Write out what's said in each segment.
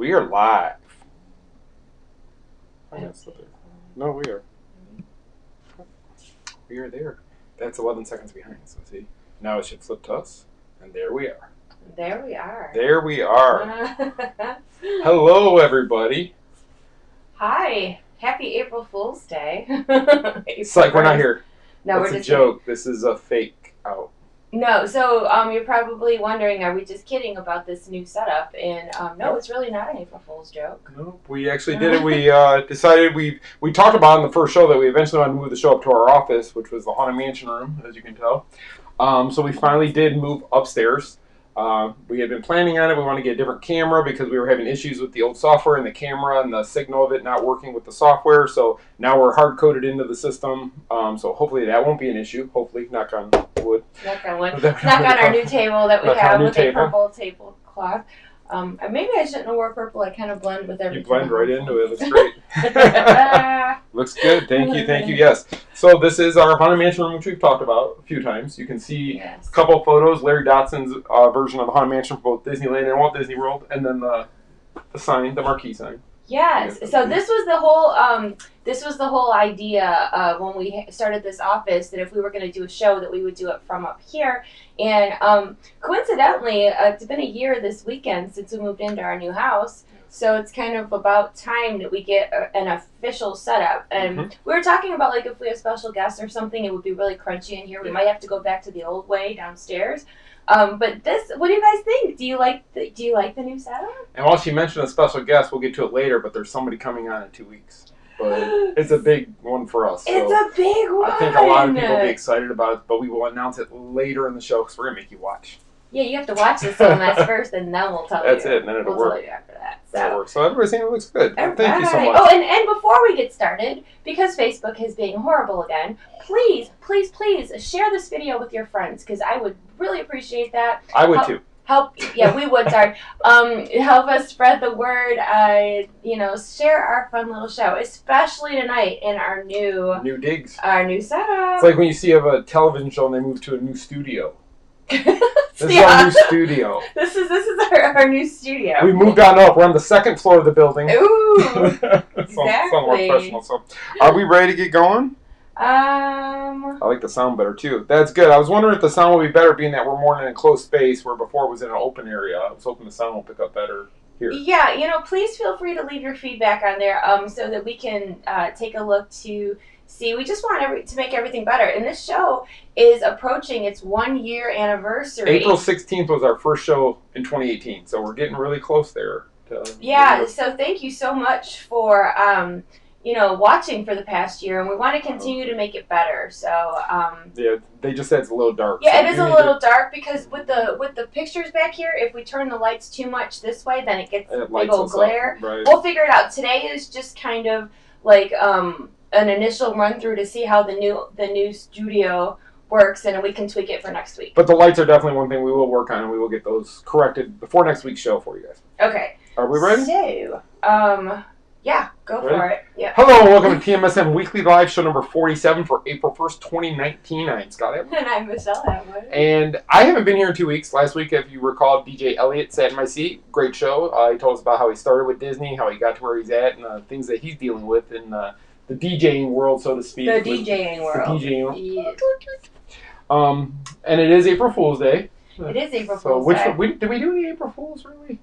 We are live. No, we are. We are there. That's 11 seconds behind. So see, now it should flip to us, and there we are. There we are. There we are. Hello, everybody. Hi. Happy April Fool's Day. It's like we're not here. No, it's we're a just joke. Kidding. This is a fake out. No, so you're probably wondering, are we just kidding about this new setup? And no, it's really not an April Fool's joke. No, we actually did it. We decided we talked about in the first show that we eventually wanted to move the show up to our office, which was the Haunted Mansion room, as you can tell. So we finally did move upstairs. We had been planning on it. We wanted to get a different camera because we were having issues with the old software and the camera and the signal of it not working with the software. So now we're hard-coded into the system. So hopefully that won't be an issue. Hopefully, knock on wood. Knock on wood. Knock on our new table that we have with a purple tablecloth. Maybe I shouldn't have worn purple. I kind of blend with everything. You blend right into it. That's great. Looks good. Thank you. Thank you. Yes. So this is our Haunted Mansion room, which we've talked about a few times. You can see a couple of photos. Larry Dotson's version of the Haunted Mansion for both Disneyland and Walt Disney World, and then the sign, the marquee sign. Yes. So this was the whole idea when we started this office, that if we were going to do a show, that we would do it from up here. And coincidentally, it's been a year this weekend since we moved into our new house. So it's kind of about time that we get an official setup. And we were talking about, like, if we have special guests or something, it would be really crunchy in here. We might have to go back to the old way downstairs. But this, what do you guys think? Do you like the new setup? And while she mentioned a special guest, we'll get to it later, but there's somebody coming on in 2 weeks. But it's a big one for us. It's a big one. I think a lot of people will be excited about it, but we will announce it later in the show because we're going to make you watch. Yeah, you have to watch this LMS first, and then we'll tell you. That's it, and then it'll work. Tell you after that. That'll work. So everybody's saying it looks good. Thank you so much. Oh, and before we get started, because Facebook is being horrible again, please share this video with your friends, because I would really appreciate that. I would too. We would, sorry. Help us spread the word. Share our fun little show, especially tonight in our new digs, our new setup. It's like when you see a television show and they move to a new studio. This is our new studio. This is our new studio. We moved on up. We're on the second floor of the building. Ooh, exactly. Somewhat professional. So, are we ready to get going? I like the sound better too. That's good. I was wondering if the sound would be better, being that we're more in an enclosed space, where before it was in an open area. I was hoping the sound will pick up better here. Yeah, please feel free to leave your feedback on there, so that we can take a look to see. We just want to make everything better. And this show is approaching its 1 year anniversary. April 16th was our first show in 2018, so we're getting really close there. So thank you so much for watching for the past year, and we want to continue to make it better. So they just said it's a little dark. Yeah, so it is a little dark because with the pictures back here, if we turn the lights too much this way, then it gets a big old glare. Right. We'll figure it out. Today is just kind of like an initial run through to see how the new studio works, and we can tweak it for next week. But the lights are definitely one thing we will work on, and we will get those corrected before next week's show for you guys. Okay. Are we ready? So, yeah, go for it. Yeah. Hello, and welcome to TMSM Weekly Live, show number 47 for April 1st, 2019. I'm Scott Edwards. And I'm Michelle Edwards. And I haven't been here in 2 weeks. Last week, if you recall, DJ Elliott sat in my seat. Great show. He told us about how he started with Disney, how he got to where he's at, and things that he's dealing with in the DJing world, so to speak. The DJing world. And it is April Fool's Day. It is April Fool's Day. Did we do any April Fools, really?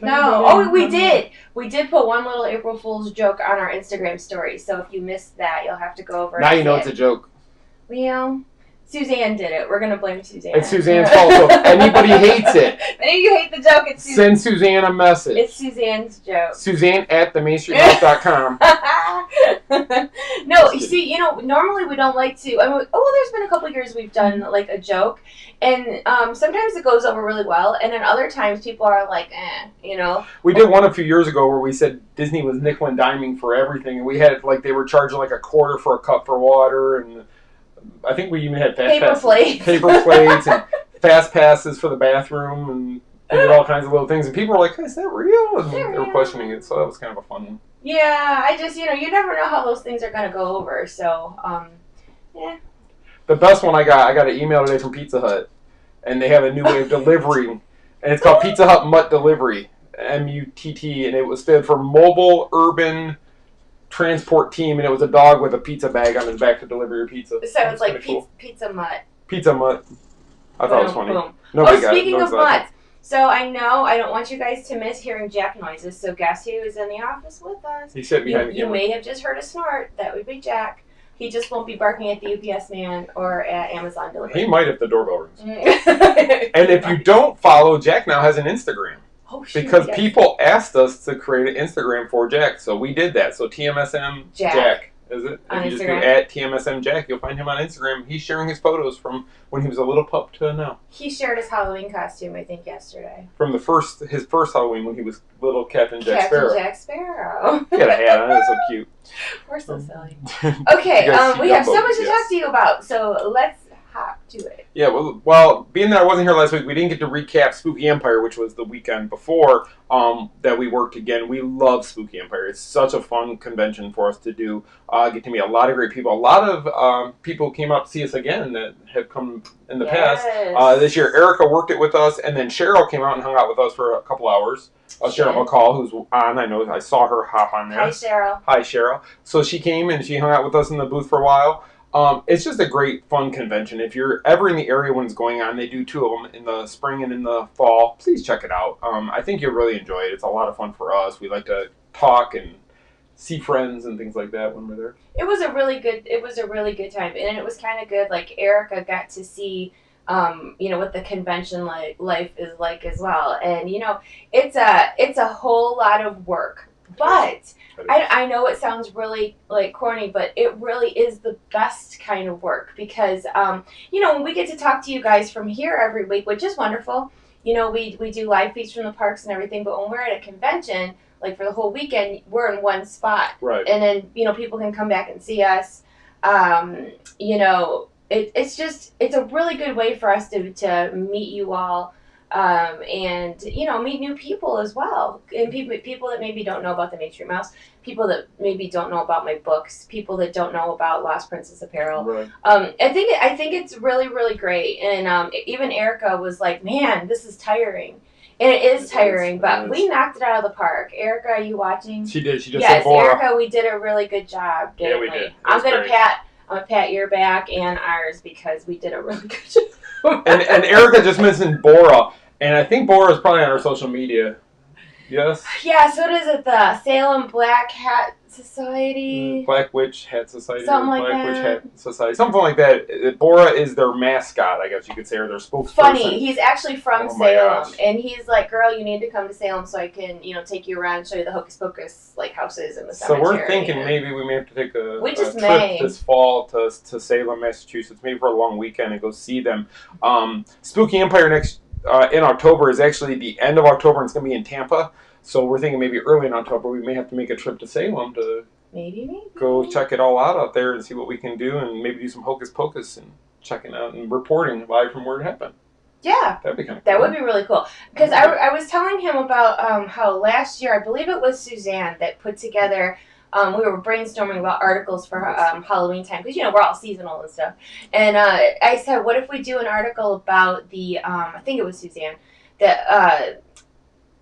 No. Oh, we did. We did put one little April Fool's joke on our Instagram story. So if you missed that, you'll have to go over. Now you know it's a joke. Well, Suzanne did it. We're gonna blame Suzanne. It's Suzanne's fault. So if anybody hates it, if any of you hate the joke, it's Suzanne. Send Suzanne a message. It's Suzanne's joke. Suzanne at themainstreethouse.com. No, you see, normally we don't like to. There's been a couple of years we've done like a joke, and sometimes it goes over really well, and then other times people are like, We did one a few years ago where we said Disney was nickel and diming for everything, and we had they were charging like $0.25 for a cup for water, and I think we even had paper plates and fast passes for the bathroom, and they did all kinds of little things, and people were like, "Is that real?" And they were questioning it, so that was kind of a fun one. Yeah, I just, you never know how those things are going to go over, so, yeah. The best one I got an email today from Pizza Hut, and they have a new way of delivering, and it's called Pizza Hut Mutt Delivery. MUTT, and it was stood for Mobile Urban Transport Team, and it was a dog with a pizza bag on his back to deliver your pizza. So it's like cool. Pizza Mutt. Pizza Mutt. I thought it was funny. Boom. Nobody Speaking of mutts, so I don't want you guys to miss hearing Jack noises, so guess who is in the office with us? He sat behind the camera. You may have just heard a snort. That would be Jack. He just won't be barking at the UPS man or at Amazon delivery. He might if the doorbell rings. And if you don't follow, Jack now has an Instagram. Oh, shoot, because people asked us to create an Instagram for Jack, so we did that. So TMSM Jack is it? On if you just Instagram. do at TMSM Jack, you'll find him on Instagram. He's sharing his photos from when he was a little pup to now. He shared his Halloween costume, I think, yesterday. From his first Halloween when he was little Captain Jack Sparrow. Captain Jack Sparrow. He had a hat on. It was so cute. We're so silly. Okay, we have so much to talk to you about, so let's hop to it. Yeah, well, being that I wasn't here last week, we didn't get to recap Spooky Empire, which was the weekend before that we worked again. We love Spooky Empire. It's such a fun convention for us to do. Get to meet a lot of great people. A lot of people came out to see us again that have come in the past. This year, Erica worked it with us, and then Cheryl came out and hung out with us for a couple hours. Cheryl McCall, who's on, I saw her hop on there. Hi, Cheryl. Hi, Cheryl. So she came and she hung out with us in the booth for a while. It's just a great, fun convention. If you're ever in the area when it's going on, they do two of them in the spring and in the fall. Please check it out. I think you'll really enjoy it. It's a lot of fun for us. We like to talk and see friends and things like that when we're there. It was a really good time, and it was kind of good. Like Erica got to see, what the convention life is like as well, and it's a whole lot of work, but. I know it sounds really corny, but it really is the best kind of work because, when we get to talk to you guys from here every week, which is wonderful, we do live feeds from the parks and everything, but when we're at a convention, like for the whole weekend, we're in one spot. Right. And then, people can come back and see us. It's a really good way for us to meet you all. And meet new people as well, and people that maybe don't know about the Main Street Mouse, people that maybe don't know about my books, people that don't know about Lost Princess Apparel. Right. I think it's really, really great, and even Erica was like, "Man, this is tiring," and it is tiring, but we knocked it out of the park. Erica, are you watching? She did. She just yes, said Bora. Erica, we did a really good job. Yeah, we did. I'm gonna pat your back and ours because we did a really good job. and Erica just mentioned Bora, and I think Bora is probably on our social media. Yes? Yeah, so what is it? The Salem Black Hat Society? Black Witch Hat Society. Something like Black that. Witch Hat Society. Something like that. Bora is their mascot, I guess you could say, or their spokesperson. Funny, he's actually from Salem, gosh. and he's like, "Girl, you need to come to Salem so I can, take you around and show you the Hocus Pocus houses in the cemetery." So we're thinking maybe we may have to take a trip this fall to Salem, Massachusetts, maybe for a long weekend and go see them. Spooky Empire in October is actually the end of October, and it's going to be in Tampa. So we're thinking maybe early in October we may have to make a trip to Salem to maybe go check it all out there and see what we can do, and maybe do some Hocus Pocus and checking out and reporting live from where it happened. Yeah, that'd be kind of cool. That would be really cool. Because I was telling him about how last year, I believe it was Suzanne that put together. We were brainstorming about articles for Halloween time because we're all seasonal and stuff. And I said, what if we do an article about the I think it was Suzanne that.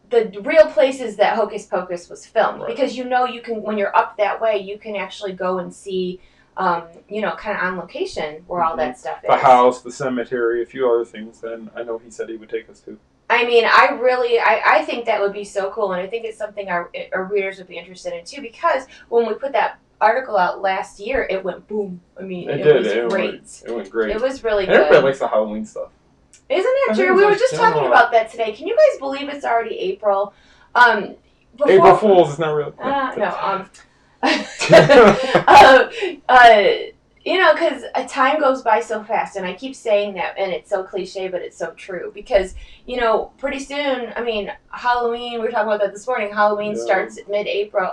The real places that Hocus Pocus was filmed, right. Because you can, when you're up that way, you can actually go and see, kind of on location where all that stuff is. The house, the cemetery, a few other things. And I know he said he would take us to. I mean, I think that would be so cool, and I think it's something our readers would be interested in too. Because when we put that article out last year, it went boom. I mean, it was great. It went great. It was really good. Everybody likes the Halloween stuff. Isn't that true? We were just talking about that today. Can you guys believe it's already April? April Fools is not real. No. Because time goes by so fast, and I keep saying that, and it's so cliche, but it's so true. Because pretty soon, I mean, Halloween. We were talking about that this morning. Halloween starts mid-April.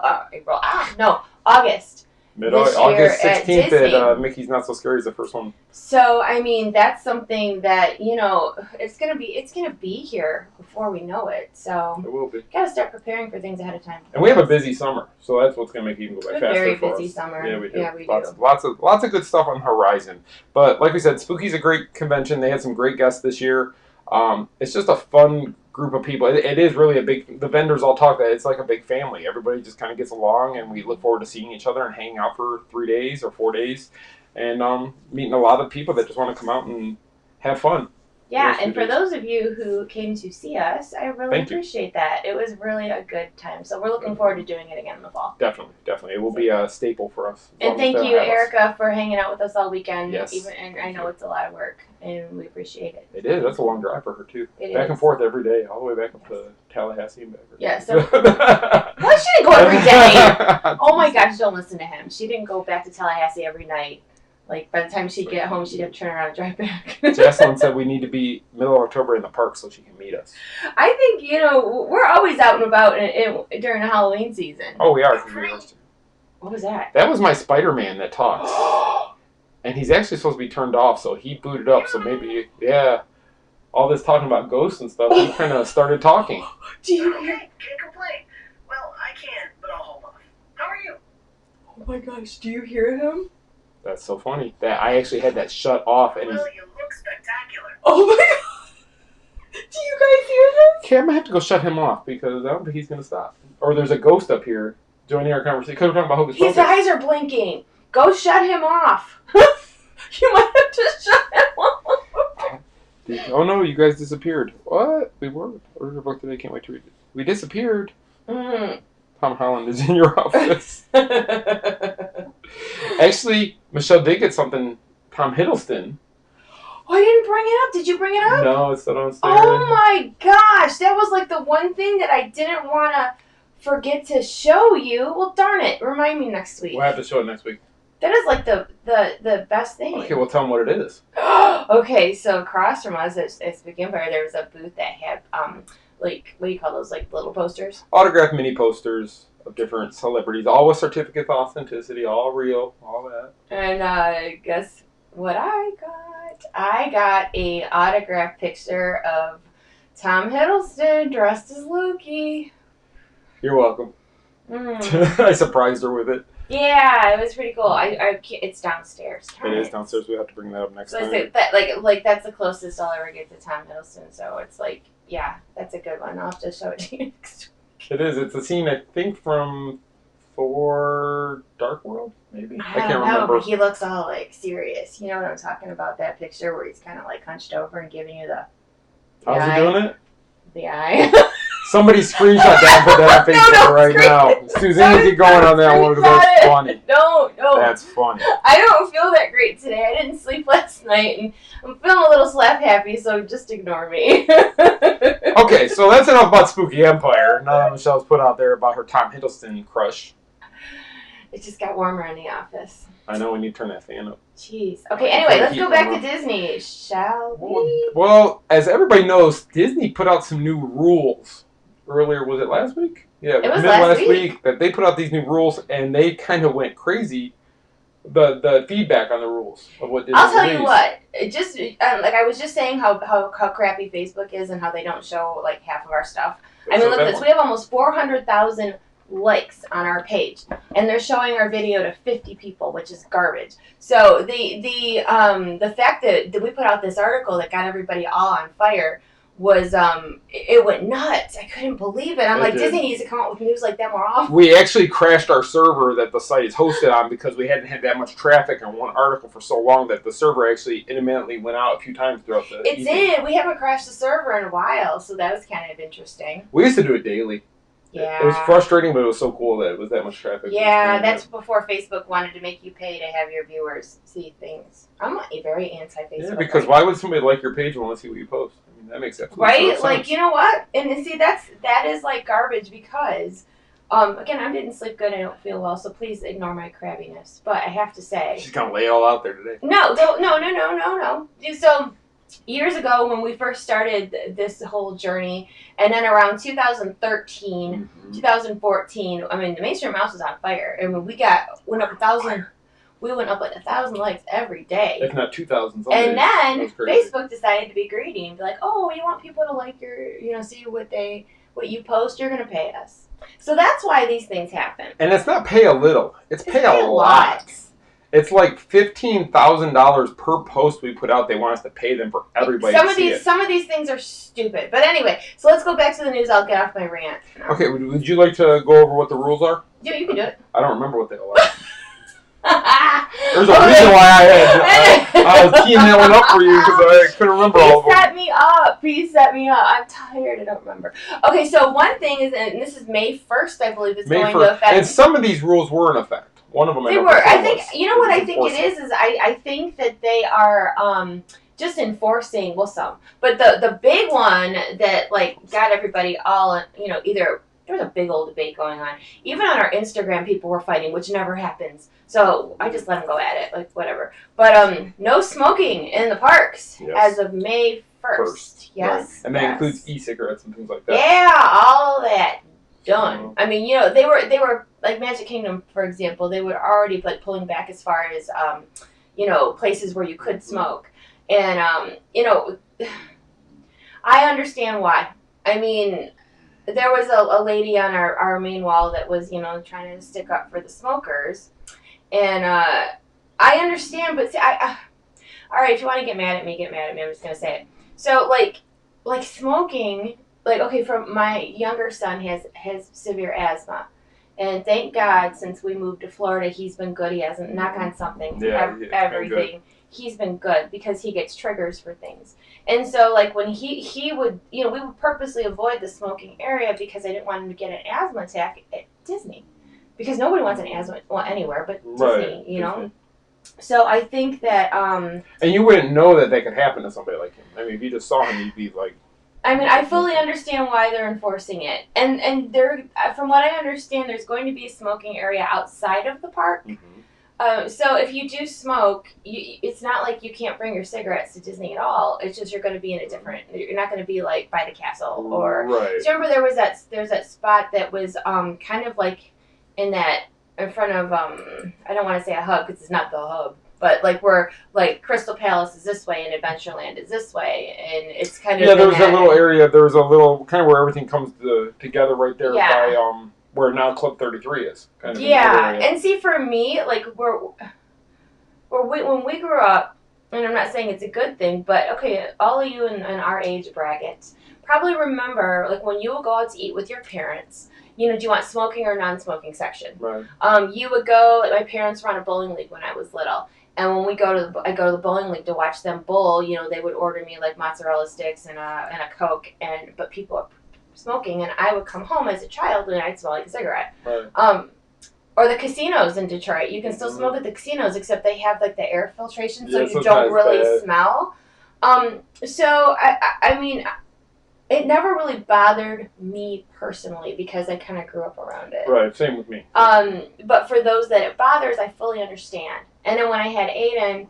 August. August 16th at Mickey's Not So Scary is the first one. So I mean that's something that it's gonna be here before we know it. So it will be. Gotta start preparing for things ahead of time. And we have a busy summer, so that's what's gonna make it even go by faster. Very for busy us. summer. Yeah, we do. Yeah, we do. do. Lots of good stuff on the horizon. But like we said, Spooky's a great convention. They had some great guests this year. It's just a fun group of people. It is really the vendors all talk that it's like a big family. Everybody just kind of gets along, and we look forward to seeing each other and hanging out for 3 days or 4 days, and meeting a lot of people that just want to come out and have fun. Yeah, and for those of you who came to see us, I really appreciate that. It was really a good time. So we're looking forward to doing it again in the fall. Definitely. It will be a staple for us. And thank you, Erica, for hanging out with us all weekend. Yes. And I know it's a lot of work, and we appreciate it. It is. That's a long drive for her, too. Back and forth every day, all the way back up to Tallahassee and back. Yeah, so... Well, she didn't go every day. Oh, my gosh, don't listen to him. She didn't go back to Tallahassee every night. Like, by the time she'd get home, she'd have to turn around and drive back. Jocelyn said we need to be middle of October in the park so she can meet us. I think, we're always out and about during the Halloween season. Oh, we are. What was that? That was my Spider-Man that talks. And he's actually supposed to be turned off, so he booted up. So maybe, all this talking about ghosts and stuff, he kind of started talking. Do you hear? Can't complain. Well, I can, but I'll hold off. How are you? Oh my gosh, do you hear him? That's so funny. That I actually had that shut off. And well, you look spectacular. Oh my god. Do you guys hear this? Okay, I'm going to have to go shut him off because I don't think he's going to stop. Or there's a ghost up here joining our conversation. Because we're talking about Hocus Pocus. His eyes are blinking. Go shut him off. You might have to shut him off. Oh no, you guys disappeared. What? We were. Ordered a book today. Can't wait to read it. We disappeared. Tom Holland is in your office. Actually, Michelle did get something. Tom Hiddleston. Oh, I didn't bring it up. Did you bring it up? No, it's still downstairs. Oh my gosh, that was like the one thing that I didn't want to forget to show you. Well, darn it. Remind me next week. We'll have to show it next week. That is like the best thing. Okay, well, tell them what it is. Okay, so across from us at Spooky Empire, there was a booth that had, like, what do you call those, like, little posters? Autographed mini posters of different celebrities, all with certificate of authenticity, all real, all that. And guess what I got? I got a autographed picture of Tom Hiddleston dressed as Loki. You're welcome. I surprised her with it. Yeah, it was pretty cool. It's downstairs. It is downstairs. We have to bring that up next time. That, that's the closest I'll ever get to Tom Hiddleston. So it's like, yeah, that's a good one. I'll have to show it to you next week. It is. It's a scene, I think, from Thor Dark World, maybe? I can't remember. But he looks all, like, serious. You know what I'm talking about? That picture where he's kind of, like, hunched over and giving you the How's he doing it? The eye. Somebody screenshot that and put that on Facebook right now. Suzanne, get going on that one because that's funny. No. That's funny. I don't feel that great today. I didn't sleep last night, and I'm feeling a little slap happy, so just ignore me. Okay, so that's enough about Spooky Empire. Now that Michelle's put out there about her Tom Hiddleston crush. It just got warmer in the office. I know, we need to turn that fan up. Jeez. Okay, anyway, let's go back to Disney, shall we? Well, as everybody knows, Disney put out some new rules. Earlier, was it last week? Yeah, it was last week that they put out these new rules, and they kind of went crazy. The feedback on the rules of what Disney I'll tell you what. It just like I was just saying how crappy Facebook is and how they don't show like half of our stuff. I mean, look at this. We have almost 400,000 likes on our page, and they're showing our video to 50 people, which is garbage. So the fact that we put out this article that got everybody all on fire was it went nuts. I couldn't believe it. I'm like, Disney needs to come out with news like that more often. We actually crashed our server that the site is hosted on because we hadn't had that much traffic on one article for so long that the server actually intermittently went out a few times throughout the evening. We haven't crashed the server in a while, so that was kind of interesting. We used to do it daily. Yeah. It was frustrating, but it was so cool that it was that much traffic. Yeah, that's before Facebook wanted to make you pay to have your viewers see things. I'm very anti-Facebook. Yeah, because why would somebody like your page and want to see what you post? I mean, that makes absolutely sense. Like, you know what? And see, that is like garbage because, again, I didn't sleep good. I don't feel well, so please ignore my crabbiness. But I have to say, she's gonna lay it all out there today. No. So years ago, when we first started this whole journey, and then around 2013, 2014, I mean, the Mainstream Mouse was on fire. I mean, we went up 1,000. We went up like 1,000 likes every day, if not 2,000. And then Facebook decided to be greedy and be like, "Oh, you want people to like your, see what you post? You're gonna pay us." So that's why these things happen. And it's not pay a little; it's pay a lot. It's like $15,000 per post we put out. They want us to pay them for everybody to see it. Some of these things are stupid. But anyway, so let's go back to the news. I'll get off my rant. Okay, would you like to go over what the rules are? Yeah, you can do it. I don't remember what they are. There's a reason why I was teeing that one up for you because I couldn't remember all of them. Please set me up. I'm tired. I don't remember. Okay, so one thing is, and this is May 1st, I believe, it's going to affect. And some of these rules were in effect. One of them. They were. I think. You know what I think it is I think that they are just enforcing. Well, some, but the big one that like got everybody all either. There was a big old debate going on. Even on our Instagram, people were fighting, which never happens. So I just let them go at it, like whatever. But no smoking in the parks as of May 1st. Yes, right. And that includes e-cigarettes and things like that. Yeah, all of that done. I mean, they were like Magic Kingdom, for example. They were already like pulling back as far as places where you could smoke, and I understand why. I mean. There was a lady on our main wall that was, trying to stick up for the smokers. And I understand, but see, all right, if you want to get mad at me, get mad at me. I'm just going to say it. So, like smoking, from my younger son has severe asthma. And thank God, since we moved to Florida, he's been good. He hasn't, knock on something, everything. He's been good because he gets triggers for things. And so, like, when he would, we would purposely avoid the smoking area because I didn't want him to get an asthma attack at Disney. Because nobody wants an asthma anywhere but Disney, Disney. So I think that... and you wouldn't know that could happen to somebody like him. I mean, if you just saw him, you'd be like... I mean, I fully understand why they're enforcing it. And there, from what I understand, there's going to be a smoking area outside of the park. Mm-hmm. So if you do smoke, it's not like you can't bring your cigarettes to Disney at all. It's just you're going to be in a different. You're not going to be like by the castle or. Right. So remember there's that spot that was kind of like in front of I don't want to say a hub because it's not the hub, but like where like Crystal Palace is this way and Adventureland is this way, and it's kind of there was that little area. There was a little kind of where everything comes together right there by where now Club 33 is. Kind of and see, for me, like, when we grew up, and I'm not saying it's a good thing, but, okay, all of you in our age bracket probably remember, like, when you would go out to eat with your parents, do you want smoking or non-smoking section? Right. You would go, like, my parents were on a bowling league when I was little, and when I go to the bowling league to watch them bowl, they would order me, like, mozzarella sticks and a Coke, but people smoking, and I would come home as a child and I'd smell like a cigarette. Right. Or the casinos in Detroit. You can still smoke at the casinos, except they have like the air filtration, so you don't really smell. So I mean, it never really bothered me personally because I kind of grew up around it. Right. Same with me. But for those that it bothers, I fully understand. And then when I had Aiden,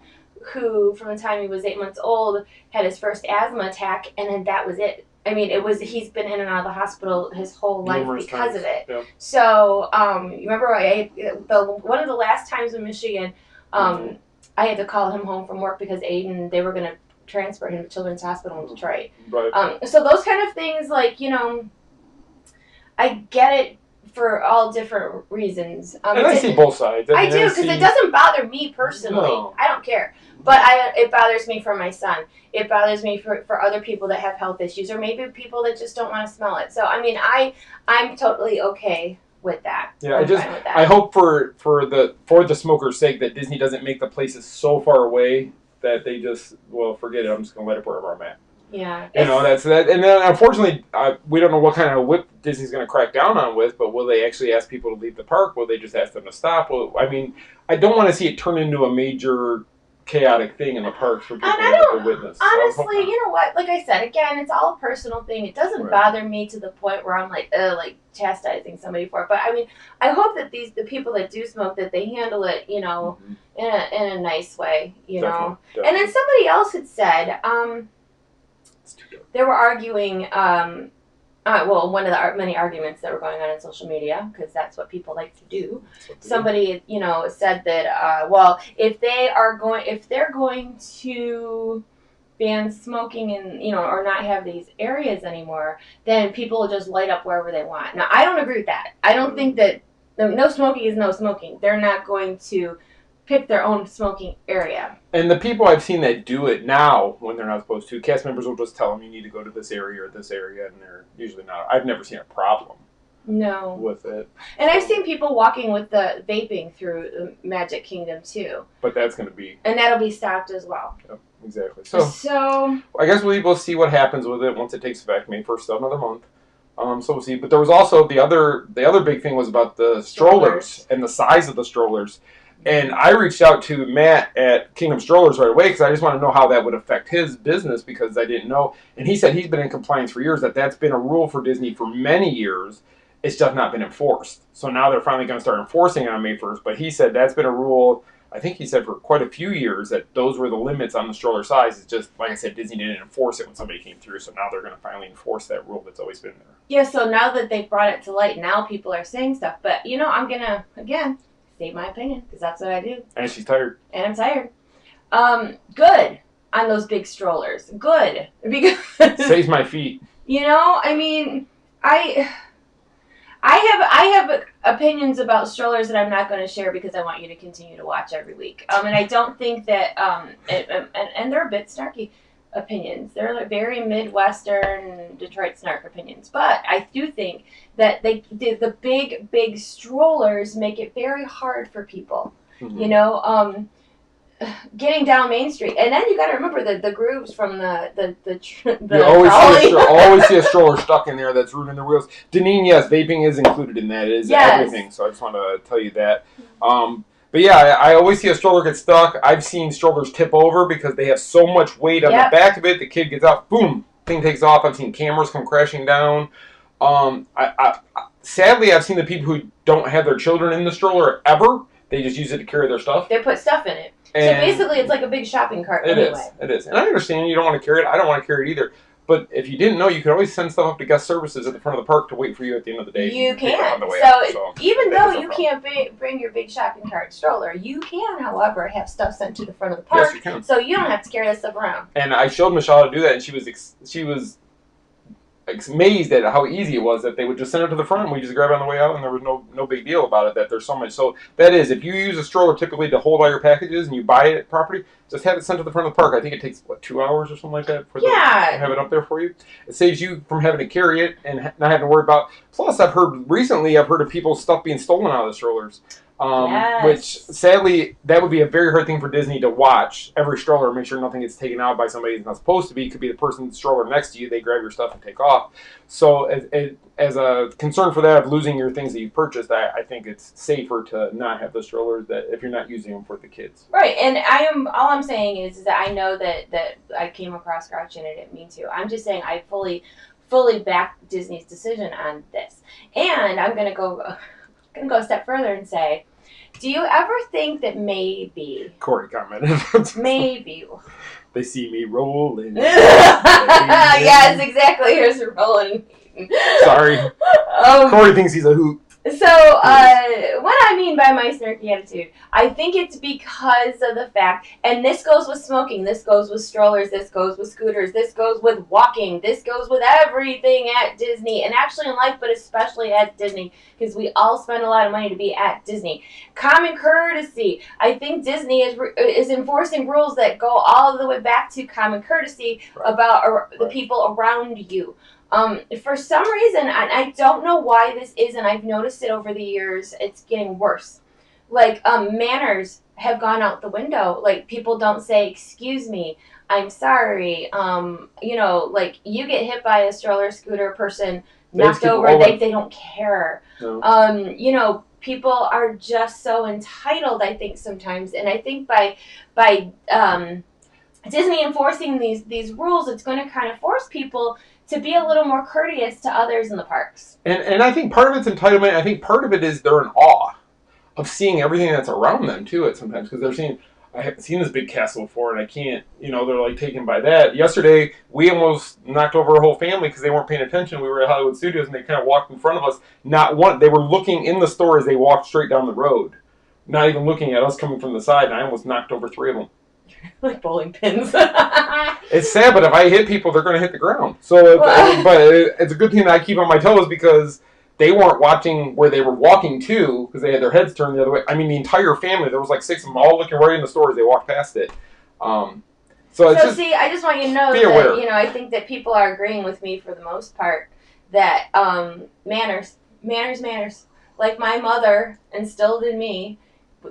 who from the time he was 8 months old had his first asthma attack, and then that was it. I mean, he's been in and out of the hospital his whole life because of it. Yeah. So, you remember one of the last times in Michigan, I had to call him home from work because they were going to transfer him to Children's Hospital in Detroit. Right. So those kind of things, like, I get it for all different reasons. And I see both sides. I do, because it doesn't bother me personally. No. I don't care. But it bothers me for my son. It bothers me for other people that have health issues, or maybe people that just don't want to smell it. So, I mean, I'm totally okay with that. Yeah, I hope for the smokers' sake that Disney doesn't make the places so far away that they just, forget it. I'm just going to let it wherever I'm at. Yeah. That's that. And then, unfortunately, we don't know what kind of whip Disney's going to crack down on with, but will they actually ask people to leave the park? Will they just ask them to stop? Well, I mean, I don't want to see it turn into a major chaotic thing in the parks for people to witness. Honestly, you know what? Like I said, again, it's all a personal thing. It doesn't bother me to the point where I'm like chastising somebody for it. But I mean, I hope that the people that do smoke, that they handle it, in a nice way, know. Definitely. And then somebody else had said, they were arguing. One of the many arguments that were going on in social media, because that's what people like to do. Somebody, said that, if they're going to ban smoking and, or not have these areas anymore, then people will just light up wherever they want. Now, I don't agree with that. I don't think that no smoking is no smoking. They're not going to pick their own smoking area. And the people I've seen that do it now, when they're not supposed to, cast members will just tell them you need to go to this area or this area, and they're usually not. I've never seen a problem with it. And I've seen people walking with the vaping through the Magic Kingdom, too. But that's going to be... And that'll be stopped as well. Yep, exactly. So I guess we'll see what happens with it once it takes effect, May 1st, still another month. So we'll see. But there was also the other big thing was about the strollers and the size of the strollers. And I reached out to Matt at Kingdom Strollers right away because I just want to know how that would affect his business because I didn't know. And he said he's been in compliance for years, that's been a rule for Disney for many years. It's just not been enforced. So now they're finally going to start enforcing it on May 1st. But he said that's been a rule, I think he said for quite a few years, that those were the limits on the stroller size. It's just, like I said, Disney didn't enforce it when somebody came through. So now they're going to finally enforce that rule that's always been there. Yeah, so now that they've brought it to light, now people are saying stuff. But, I'm going to, again... state my opinion, because that's what I do. And she's tired. And I'm tired. Good on those big strollers. Good. Because saves my feet. I have opinions about strollers that I'm not going to share because I want you to continue to watch every week. And I don't think that, and they're a bit snarky opinions. They're like very Midwestern Detroit snark opinions. But I do think that the big strollers make it very hard for people. Mm-hmm. Getting down Main Street, and then you got to remember the grooves from the you always see a stroller stuck in there that's ruining their wheels. Deneen, yes, vaping is included in that. It is everything. So I just want to tell you that. But yeah, I always see a stroller get stuck. I've seen strollers tip over because they have so much weight on the back of it. The kid gets out, boom, thing takes off. I've seen cameras come crashing down. Sadly, I've seen the people who don't have their children in the stroller ever. They just use it to carry their stuff. They put stuff in it. So basically, it's like a big shopping cart. It is. And I understand you don't want to carry it. I don't want to carry it either. But if you didn't know, you could always send stuff up to guest services at the front of the park to wait for you at the end of the day. You can. So even though you can't bring your big shopping cart stroller, you can, however, have stuff sent to the front of the park. Yes, you can. So you don't have to carry that stuff around. And I showed Michelle how to do that, and she was amazed at how easy it was that they would just send it to the front and we just grab it on the way out and there was no big deal about it, that there's so much. So that is, if you use a stroller typically to hold all your packages and you buy it at property, just have it sent to the front of the park. I think it takes 2 hours or something like that to have it up there for you. It saves you from having to carry it and not having to worry about. Plus, I've heard of people stuff being stolen out of the strollers. Which sadly, that would be a very hard thing for Disney to watch. Every stroller, make sure nothing gets taken out by somebody that's not supposed to be. It could be the person's stroller next to you. They grab your stuff and take off. So as a concern for that of losing your things that you've purchased, I think it's safer to not have the strollers that if you're not using them for the kids. Right, and all I'm saying is that I know that I came across grouchy and I didn't mean to. I'm just saying I fully back Disney's decision on this, and I'm gonna go a step further and say, do you ever think that maybe Corey commented maybe they see me rolling? Yes, exactly. Here's a rolling. Sorry. Corey thinks he's a hoot. So, what I mean by my snarky attitude, I think it's because of the fact, and this goes with smoking, this goes with strollers, this goes with scooters, this goes with walking, this goes with everything at Disney, and actually in life, but especially at Disney, because we all spend a lot of money to be at Disney. Common courtesy. I think Disney is enforcing rules that go all the way back to common courtesy about the people around you. For some reason, I don't know why this is, and I've noticed it over the years, it's getting worse. Like, manners have gone out the window. Like, people don't say, excuse me, I'm sorry. Like, you get hit by a stroller, scooter person, knocked over, they don't care. No. People are just so entitled, I think, sometimes. And I think by Disney enforcing these rules, it's going to kind of force people to be a little more courteous to others in the parks. And I think part of it's entitlement. I think part of it is they're in awe of seeing everything that's around them, too, at sometimes. Because they're seeing, I haven't seen this big castle before, and I can't, they're like taken by that. Yesterday, we almost knocked over our whole family because they weren't paying attention. We were at Hollywood Studios, and they kind of walked in front of us. They were looking in the store as they walked straight down the road, not even looking at us coming from the side, and I almost knocked over 3 of them. Like bowling pins. It's sad, but if I hit people, they're going to hit the ground. So, but it's a good thing that I keep on my toes because they weren't watching where they were walking to because they had their heads turned the other way. I mean, the entire family, there was like 6 of them all looking right in the store as they walked past it. So it's just, see, I just want you to know be aware. that, I think that people are agreeing with me for the most part that manners. Like my mother instilled in me.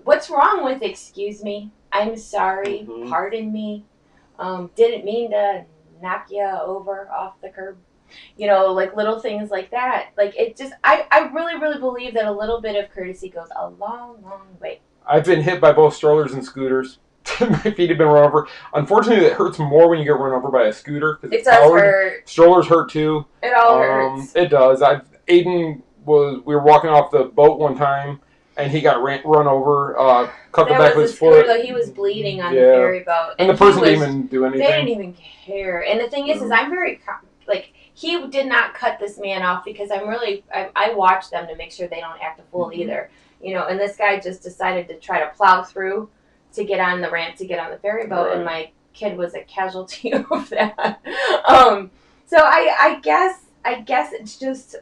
What's wrong with excuse me? I'm sorry. Mhm. Pardon me. Didn't mean to knock you over off the curb. Like little things like that. Like it just, I really, really believe that a little bit of courtesy goes a long, long way. I've been hit by both strollers and scooters. My feet have been run over. Unfortunately, it hurts more when you get run over by a scooter. It does hurt. Strollers hurt too. It all hurts. It does. We were walking off the boat one time, and he got run over, cut the back of his foot. He was bleeding on the ferry boat. And the person didn't even do anything. They didn't even care. And the thing is I'm very, he did not cut this man off because I watch them to make sure they don't act a fool either. And this guy just decided to try to plow through to get on the ramp to get on the ferry boat, and my kid was a casualty of that. So I guess it's just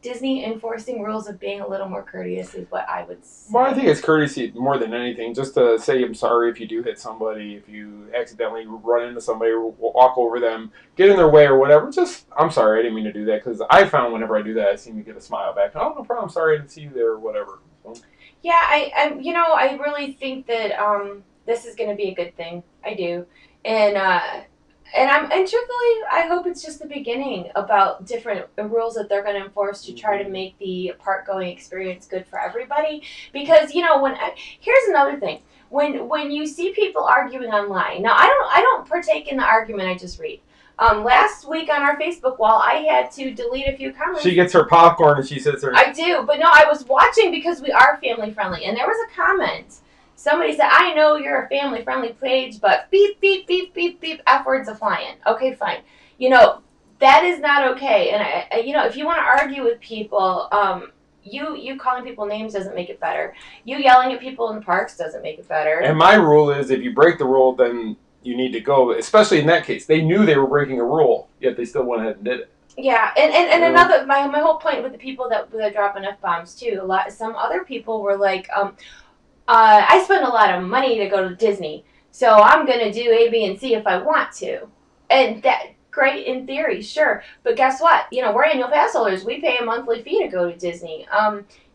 Disney enforcing rules of being a little more courteous is what I would say. Well, I think it's courtesy more than anything. Just to say I'm sorry if you do hit somebody, if you accidentally run into somebody or walk over them, get in their way or whatever. Just, I'm sorry, I didn't mean to do that. Because I found whenever I do that, I seem to get a smile back. Oh, no problem. Sorry I didn't see you there or whatever. So. Yeah, I really think that this is going to be a good thing. I do. And truthfully, I hope it's just the beginning about different rules that they're going to enforce to try to make the park going experience good for everybody. Because here's another thing: when you see people arguing online, now I don't partake in the argument. I just read. Last week on our Facebook wall, I had to delete a few comments. She gets her popcorn and she sits there. I do, but no, I was watching because we are family friendly, and there was a comment. Somebody said, I know you're a family-friendly page, but beep, beep, beep, beep, beep, F words are flying. Okay, fine. That is not okay. And, if you want to argue with people, you calling people names doesn't make it better. You yelling at people in parks doesn't make it better. And my rule is if you break the rule, then you need to go, especially in that case. They knew they were breaking a rule, yet they still went ahead and did it. Yeah, and another, my whole point with the people that dropping F-bombs, too, some other people were like, I spend a lot of money to go to Disney, so I'm going to do A, B, and C if I want to. And that, great in theory, sure. But guess what? We're annual pass holders. We pay a monthly fee to go to Disney.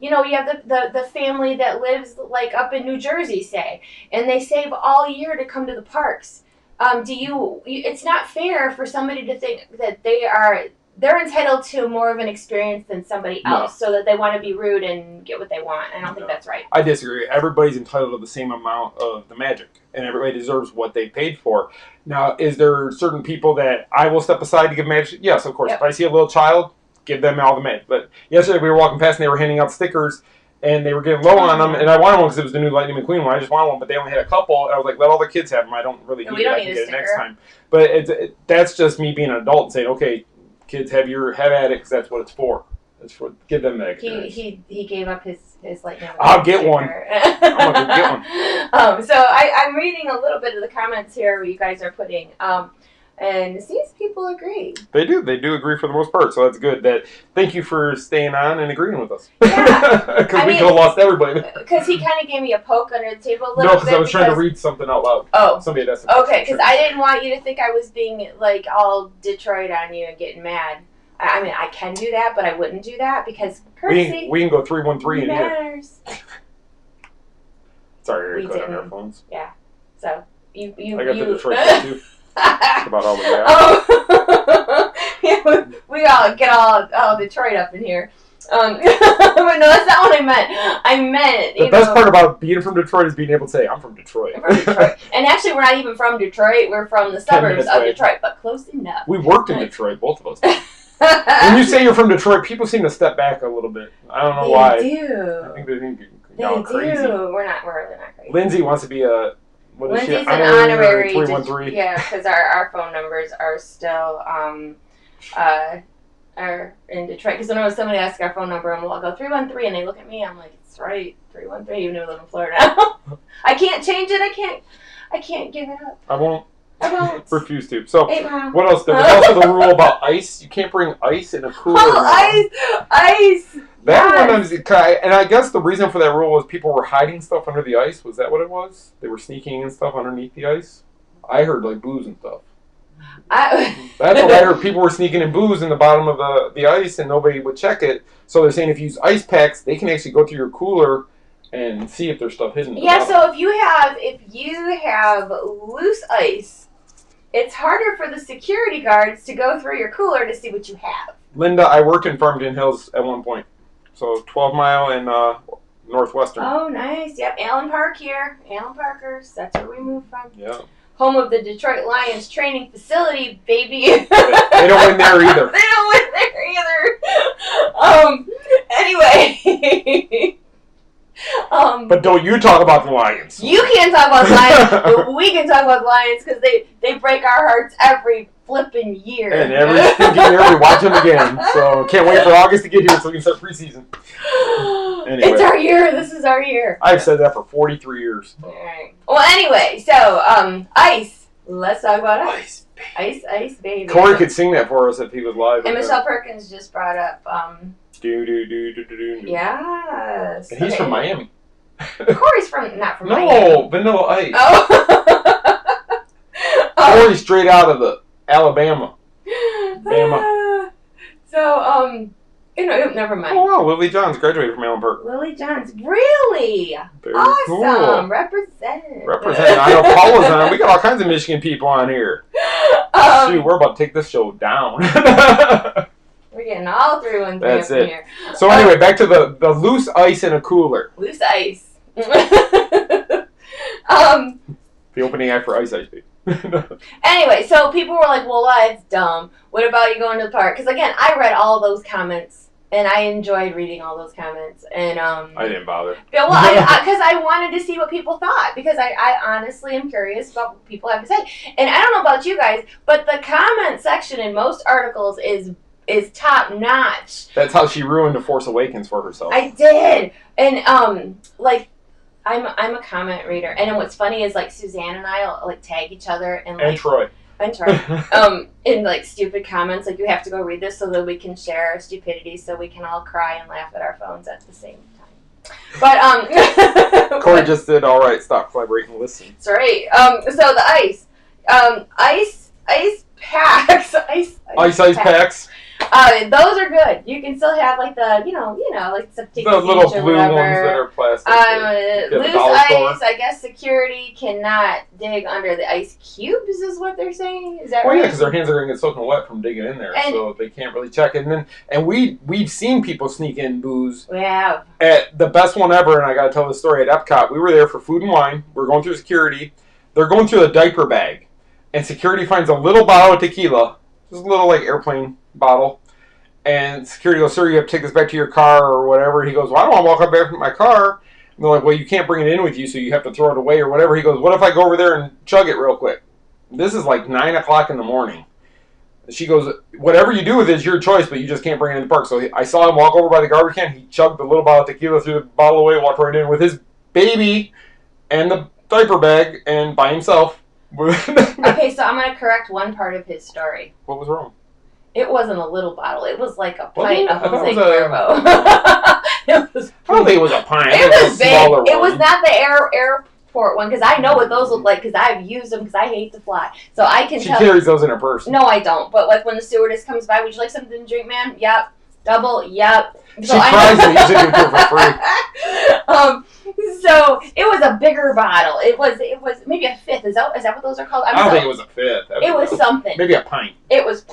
You have the family that lives, like, up in New Jersey, say, and they save all year to come to the parks. It's not fair for somebody to think that they're entitled to more of an experience than somebody else, so that they want to be rude and get what they want. I don't think that's right. I disagree. Everybody's entitled to the same amount of the magic, and everybody deserves what they paid for. Now, is there certain people that I will step aside to give magic? Yes, of course. Yep. If I see a little child, give them all the magic. But yesterday we were walking past and they were handing out stickers, and they were getting low on them, and I wanted one because it was the new Lightning McQueen one. I just wanted one, but they only had a couple, and I was like, let all the kids have them. I don't really need it. I can get it next time. But that's just me being an adult and saying, okay, kids, have at it because that's what it's for. It's for give them that experience. He gave up his lightning. I'll get one. I'm gonna get one. So I'm reading a little bit of the comments here you guys are putting, and it seems people agree. They do agree for the most part. So that's good. Thank you for staying on and agreeing with us. Yeah, because we could have lost everybody. Because he kind of gave me a poke under the table a little bit. No, because I was trying to read something out loud. Oh, somebody had asked. Okay, because I didn't want you to think I was being like all Detroit on you and getting mad. I mean, I can do that, but I wouldn't do that because courtesy. We can go 313 in here. Sorry, we on our phones. Yeah. So you. I got the Detroit phone too. That's about all we got. Oh. Yeah, we all get all Detroit up in here. But no, that's not what I meant. I meant the best part about being from Detroit is being able to say, I'm from Detroit. I'm from Detroit. And actually, we're not even from Detroit. We're from the suburbs of Detroit, but close enough. We worked in Detroit, both of us. When you say you're from Detroit, people seem to step back a little bit. I don't know why. They do. I think they think you're crazy. We're really not crazy. Lindsay wants to be Lindsay's an honorary 313. Yeah, because our phone numbers are still are in Detroit. Because whenever somebody asks our phone number, and I'll go 313, and they look at me, I'm like, it's right, 313, even though we live in Florida. I can't change it. I can't give it up. I won't. I won't. Refuse to. So, 8 Mile. what else? There was also the rule about ice. You can't bring ice in a cooler. Oh, ice! That Yes. one was, and I guess the reason for that rule was people were hiding stuff under the ice. Was that what it was? They were sneaking in stuff underneath the ice? I heard, like, booze and stuff. That's what I heard. People were sneaking in booze in the bottom of the ice, and nobody would check it. So they're saying if you use ice packs, they can actually go through your cooler and see if there's stuff hidden. Yeah, so if you have loose ice, it's harder for the security guards to go through your cooler to see what you have. Linda, I worked in Farmington Hills at one point. So 12 Mile and Northwestern. Oh, nice. Yep, Allen Park here. Allen Parkers. That's where we moved from. Yeah. Home of the Detroit Lions training facility, baby. They don't win there either. They don't win there either. Anyway. But don't you talk about the Lions. You can't talk about the Lions, but we can talk about the Lions because they break our hearts every flipping year. And every stinking year we watch them again. So can't wait for August to get here so we can start preseason. Anyway. It's our year. This is our year. I've said that for 43 years. All right. Well, anyway, so ice. Let's talk about ice. Ice, baby. Corey could sing that for us if he was live. And Michelle Perkins just brought up. Do. Yes. And he's from Miami. Corey's not from Miami. No, Vanilla Ice. Oh. Corey's straight out of the Alabama. Bama. So, never mind. Oh wow, Lily Johns graduated from Allen Park. Lily Johns, really? Very awesome. cool. Representing. I know Paula's on. We got all kinds of Michigan people on here. Shoot, we're about to take this show down. We're getting all 313 That's from it. here. So anyway, back to the loose ice in a cooler. Loose ice. The opening act for Ice Ice Baby. Anyway, so people were like, well, that's dumb. What about you going to the park? Because, again, I read all those comments, and I enjoyed reading all those comments. And I didn't bother. Yeah, well, because I wanted to see what people thought, because I honestly am curious about what people have to say. And I don't know about you guys, but the comment section in most articles is top notch. That's how she ruined The Force Awakens for herself. I did. And, I'm a comment reader, and then what's funny is like Suzanne and I will tag each other and Troy. In stupid comments, like you have to go read this so that we can share our stupidity, so we can all cry and laugh at our phones at the same time. But Corey just did all right. Stop collaborating. Listen. That's right. So the ice packs, ice packs. Those are good. You can still have the the little blue ones that are plastic. Loose ice. I guess security cannot dig under the ice cubes, is what they're saying. Is that right? Yeah, because their hands are going to get soaking wet from digging in there, so they can't really check it. And we've seen people sneak in booze. We have. At the best one ever, and I got to tell the story at Epcot. We were there for food and wine. We're going through security. They're going through a diaper bag, and security finds a little bottle of tequila, just a little airplane bottle. And security goes, sir, you have to take this back to your car or whatever. He goes, well, I don't want to walk up back to my car. And they're like, well, you can't bring it in with you, so you have to throw it away or whatever. He goes, what if I go over there and chug it real quick? This is 9 o'clock in the morning. She goes, whatever you do with it is your choice, but you just can't bring it in the park. So I saw him walk over by the garbage can. He chugged the little bottle of tequila, threw the bottle away, walked right in with his baby and the diaper bag and by himself. Okay, so I'm going to correct one part of his story. What was wrong? It wasn't a little bottle. It was like a pint of Jose Cuervo. I don't think it was a pint. It was big. Smaller It one. was not the airport one, because I know what those look like, because I've used them, because I hate to fly. So I can She tell. carries those in her purse. No, I don't. But when the stewardess comes by, would you like something to drink, ma'am? Yep. Double. Yep. She tries to use it for free. So it was a bigger bottle. It was maybe a fifth. Is that what those are called? I don't think it was a fifth. It was something. Maybe a pint. It was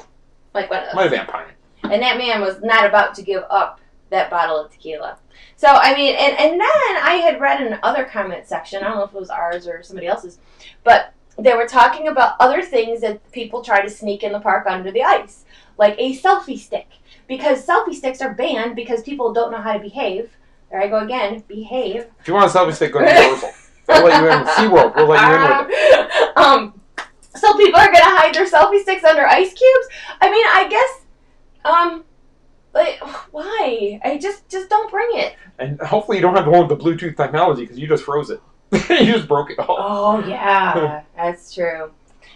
like one of those. Might have been a pint. And that man was not about to give up that bottle of tequila. So, I mean, and then I had read in another comment section, I don't know if it was ours or somebody else's, but they were talking about other things that people try to sneak in the park under the ice, like a selfie stick. Because selfie sticks are banned because people don't know how to behave. There I go again, behave. If you want a selfie stick, go to Universal. They'll let you in with SeaWorld. We'll let you in with it. So people are going to hide their selfie sticks under ice cubes? I mean, I guess... why? I just don't bring it. And hopefully you don't have the one with the Bluetooth technology, because you just froze it. You just broke it all. Oh, yeah. That's true.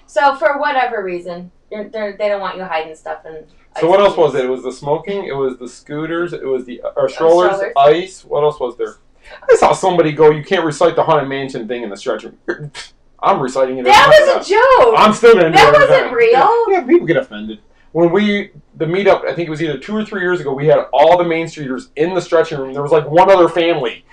So for whatever reason, they don't want you hiding stuff in. So what else was it? It was the smoking. It was the scooters. It was the strollers. Ice. What else was there? I saw somebody go, "You can't recite the Haunted Mansion thing in the stretcher." I'm reciting it. That was a joke. I'm still gonna do it. That wasn't real. Yeah, people get offended. When the meetup, I think it was either 2 or 3 years ago, we had all the Main Streeters in the stretching room. There was like one other family.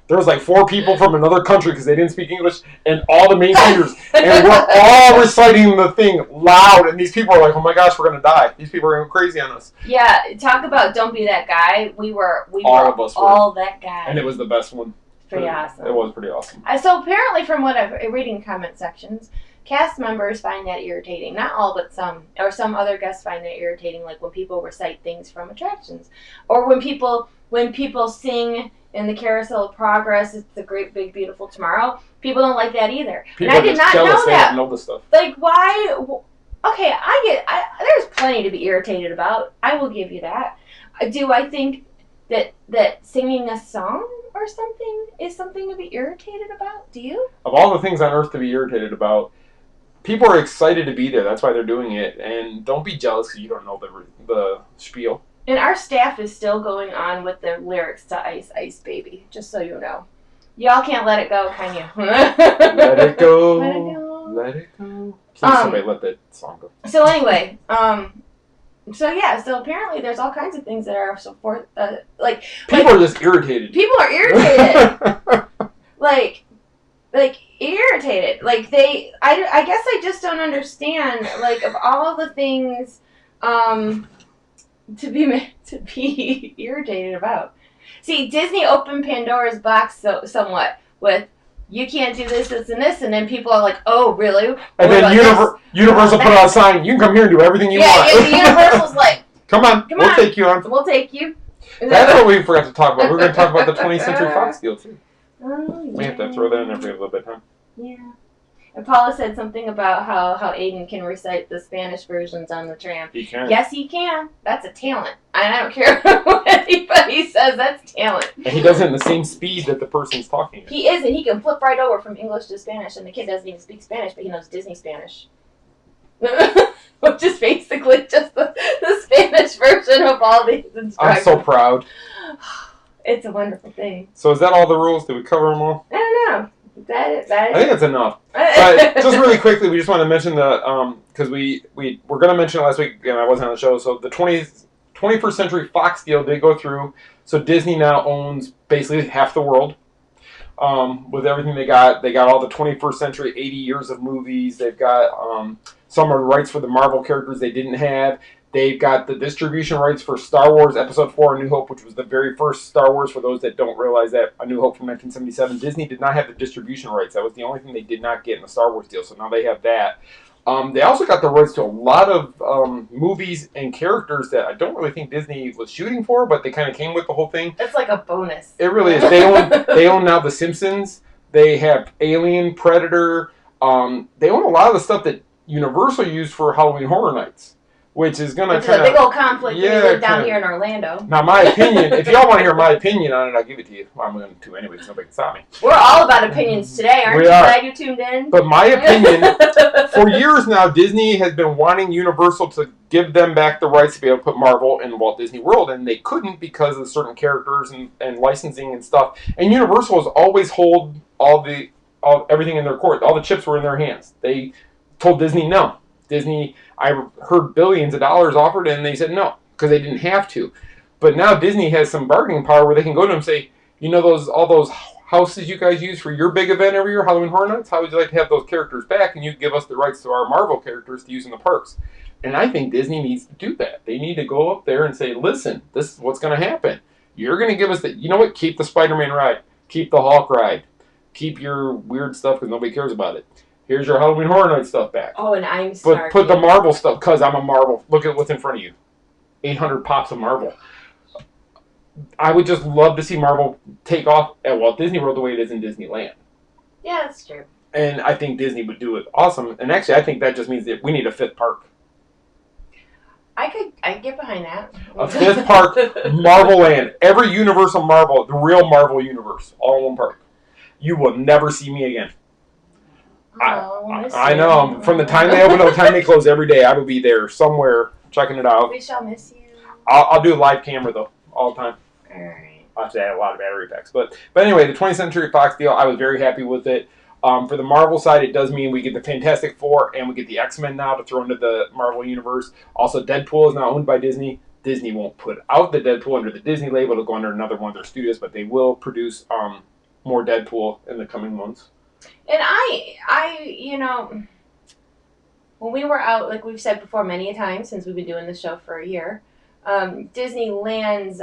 There was like 4 people from another country because they didn't speak English, and all the Main Streeters. And we're all reciting the thing loud, and these people are like, "Oh my gosh, we're going to die. These people are going crazy on us." Yeah, talk about don't be that guy. We were of us all that guy. And it was the best one. Pretty awesome. It was pretty awesome. So apparently from what I've reading comment sections, cast members find that irritating. Not all, but some. Or some other guests find that irritating, like when people recite things from attractions. Or when people sing in the Carousel of Progress, it's a great, big, beautiful tomorrow. People don't like that either. People and I did not know that. They don't know this stuff. Like, why? Okay, there's plenty to be irritated about. I will give you that. Do I think that singing a song or something is something to be irritated about? Do you? Of all the things on earth to be irritated about, people are excited to be there. That's why they're doing it. And don't be jealous because you don't know the spiel. And our staff is still going on with the lyrics to Ice Ice Baby, just so you know. Y'all can't let it go, can you? Let it go. Let it go. Let it go. Please, somebody let that song go. So anyway, so apparently there's all kinds of things that are support, people are just irritated. People are irritated. like irritated. Like I guess I just don't understand, like, of all the things, to be irritated about. See, Disney opened Pandora's box somewhat with, you can't do this, this, and this, and then people are like, oh, really? And then Universal put out a sign, you can come here and do everything you want. Yeah, Universal's like, come on, we'll take you on. We'll take you. That's what we forgot to talk about. We're going to talk about the 20th Century Fox deal, too. Oh, yeah. We have to throw that in there for a little bit of time. Yeah. And Paula said something about how Aiden can recite the Spanish versions on the tram. He can. Yes, he can. That's a talent. I don't care what anybody says. That's talent. And he does it in the same speed that the person's talking. He is, and he can flip right over from English to Spanish, and the kid doesn't even speak Spanish, but he knows Disney Spanish. Which is basically just the Spanish version of all these instructions. I'm so proud. It's a wonderful thing. So is that all the rules? Did we cover them all? I don't know. That is. I think that's enough. But just really quickly, we just want to mention because we were going to mention it last week, and I wasn't on the show. So the 21st Century Fox deal did go through. So Disney now owns basically half the world. With everything they got all the 21st century, 80 years of movies. They've got some of the rights for the Marvel characters they didn't have. They've got the distribution rights for Star Wars Episode 4, A New Hope, which was the very first Star Wars. For those that don't realize that, A New Hope from 1977. Disney did not have the distribution rights. That was the only thing they did not get in the Star Wars deal. So now they have that. They also got the rights to a lot of movies and characters that I don't really think Disney was shooting for, but they kind of came with the whole thing. It's like a bonus. It really is. They own now The Simpsons. They have Alien, Predator. They own a lot of the stuff that Universal used for Halloween Horror Nights, which is going to kind of... It's a big old conflict when you live down here in Orlando. Now, my opinion, if y'all want to hear my opinion on it, I'll give it to you. Well, I'm going to anyway, because nobody can stop me. We're all about opinions today, aren't you? Glad you tuned in? But my opinion, for years now, Disney has been wanting Universal to give them back the rights to be able to put Marvel in Walt Disney World, and they couldn't because of certain characters and licensing and stuff. And Universal has always held everything in their court. All the chips were in their hands. They told Disney no. Disney, I heard billions of dollars offered, and they said no because they didn't have to. But now Disney has some bargaining power where they can go to them and say, you know, all those houses you guys use for your big event every year, Halloween Horror Nights, how would you like to have those characters back, and you give us the rights to our Marvel characters to use in the parks? And I think Disney needs to do that. They need to go up there and say, listen, this is what's going to happen. You're going to give us you know what? Keep the Spider-Man ride. Keep the Hulk ride. Keep your weird stuff because nobody cares about it. Here's your Halloween Horror Nights stuff back. Oh, and I'm sorry. But put the Marvel stuff, because I'm a Marvel. Look at what's in front of you. 800 pops of Marvel. I would just love to see Marvel take off at Walt Disney World the way it is in Disneyland. Yeah, that's true. And I think Disney would do it awesome. And actually, I think that just means that we need a 5th park. I'd get behind that. A 5th park, Marvel Land. Every Universal Marvel, the real Marvel universe, all in one park. You will never see me again. I know. From the time they open to the time they close every day, I will be there somewhere checking it out. We shall miss you. I'll do a live camera though all the time. All right. I'll have to add a lot of battery packs, but anyway, the 20th Century Fox deal, I was very happy with it. For the Marvel side, it does mean we get the Fantastic Four and we get the X-Men now to throw into the Marvel universe. Also, Deadpool is now owned by Disney. Disney won't put out the Deadpool under the Disney label; it'll go under another one of their studios, but they will produce more Deadpool in the coming months. And I, when we were out, like we've said before many a time since we've been doing the show for a year, Disneyland's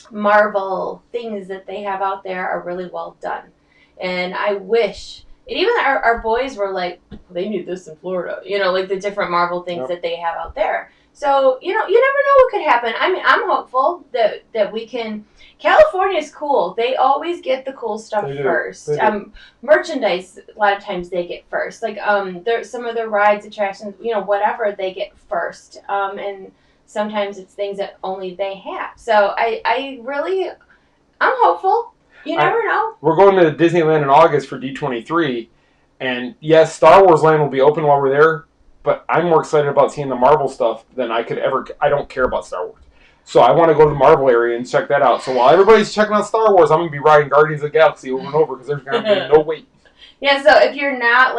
Marvel things that they have out there are really well done. And I wish, and even our boys were like, they need this in Florida, like the different Marvel things that they have out there. So, you never know what could happen. I mean, I'm hopeful that we can. California's cool. They always get the cool stuff first. Merchandise, a lot of times they get first. Like, some of the rides, attractions, whatever, they get first. And sometimes it's things that only they have. So I'm hopeful. You never know. We're going to Disneyland in August for D23. And yes, Star Wars Land will be open while we're there. But I'm more excited about seeing the Marvel stuff than I could ever. I don't care about Star Wars. So I want to go to the Marvel area and check that out. So while everybody's checking out Star Wars, I'm going to be riding Guardians of the Galaxy over and over because there's going to be no wait. Yeah, so if you're not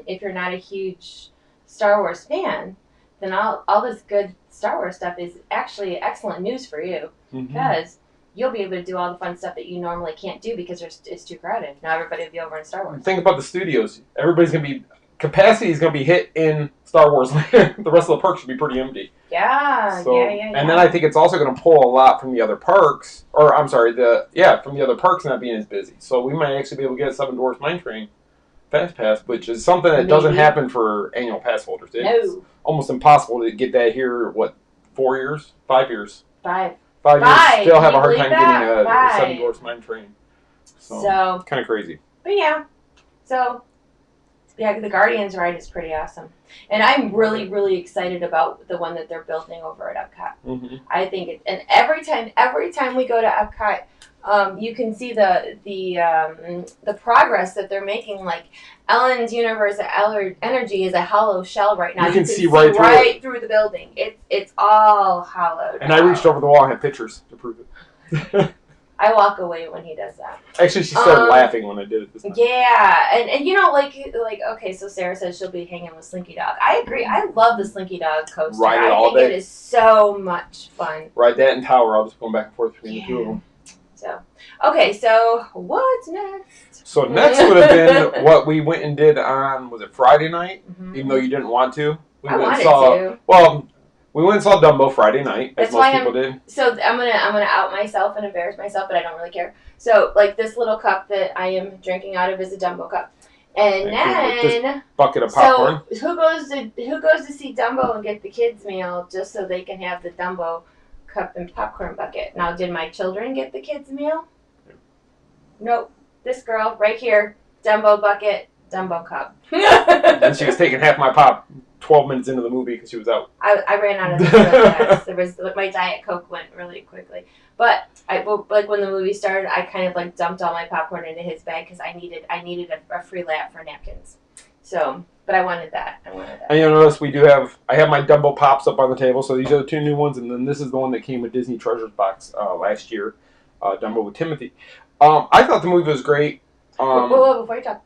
if you're not a huge Star Wars fan, then all this good Star Wars stuff is actually excellent news for you because you'll be able to do all the fun stuff that you normally can't do because it's too crowded. Now everybody will be over in Star Wars. Think about the studios. Everybody's going to be... Capacity is going to be hit in Star Wars Land. The rest of the parks should be pretty empty. Yeah, so, And then I think it's also going to pull a lot from the other parks. Or, I'm sorry, from the other parks not being as busy. So we might actually be able to get a Seven Dwarfs Mine Train Fast Pass, which is something that doesn't happen for annual pass holders. It's almost impossible to get that here, 4 years? 5 years? 5. 5 years. Still have a hard time getting a Seven Dwarfs Mine Train. So kind of crazy. But yeah. So... Yeah, the Guardians ride is pretty awesome. And I'm really, really excited about the one that they're building over at Epcot. I think and every time we go to Epcot, you can see the progress that they're making. Like Ellen's Universe Energy is a hollow shell right now. You can see right through the building. It's all hollowed. And I reached over the wall and had pictures to prove it. I walk away when he does that. Actually, she started laughing when I did it this time. Yeah, and okay, so Sarah says she'll be hanging with Slinky Dog. I agree. I love the Slinky Dog coaster. Ride it all day. It is so much fun. Ride that and Tower. I'll just go back and forth between the two of them. So, okay, so what's next? So next would have been what we went and did on, was it Friday night? Even though you didn't want to. I wanted to. Well, we went and saw Dumbo Friday night, as most people did. So I'm gonna out myself and embarrass myself, but I don't really care. So like this little cup that I am drinking out of is a Dumbo cup, and then this bucket of popcorn. So who goes to see Dumbo and get the kids meal just so they can have the Dumbo cup and popcorn bucket? Now, did my children get the kids meal? Nope. This girl right here, Dumbo bucket, Dumbo cup. And she was taking half my pop 12 minutes into the movie because she was out. I ran out of this really fast. My Diet Coke went really quickly. But when the movie started, I kind of dumped all my popcorn into his bag because I needed a free lap for napkins. So, but I wanted that. And you'll notice I have my Dumbo Pops up on the table. So these are the two new ones, and then this is the one that came with Disney Treasures box last year, Dumbo with Timothy. I thought the movie was great. Whoa, before you talk,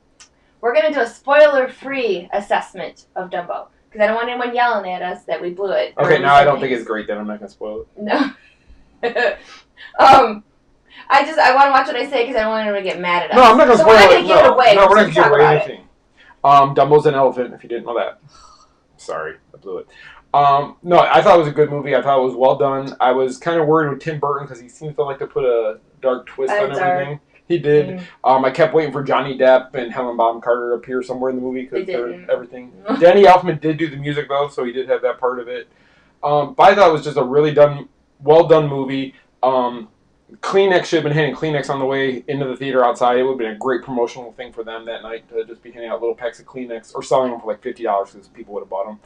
we're gonna do a spoiler-free assessment of Dumbo. Because I don't want anyone yelling at us that we blew it. Okay, now I don't think it's great then. I'm not going to spoil it. No. I want to watch what I say because I don't want anyone to get mad at us. No, I'm not going to spoil it. We're not going to give it away. No, we're not going to give away anything. Dumbo's an elephant, if you didn't know that. Sorry, I blew it. No, I thought it was a good movie. I thought it was well done. I was kind of worried with Tim Burton because he seems to like to put a dark twist on everything. He did. I kept waiting for Johnny Depp and Helen Bonham Carter to appear somewhere in the movie because they're everything. Danny Elfman did do the music though, so he did have that part of it. But I thought it was just a really well done movie. Kleenex should have been handing Kleenex on the way into the theater outside. It would have been a great promotional thing for them that night to just be handing out little packs of Kleenex or selling them for like $50 because people would have bought them.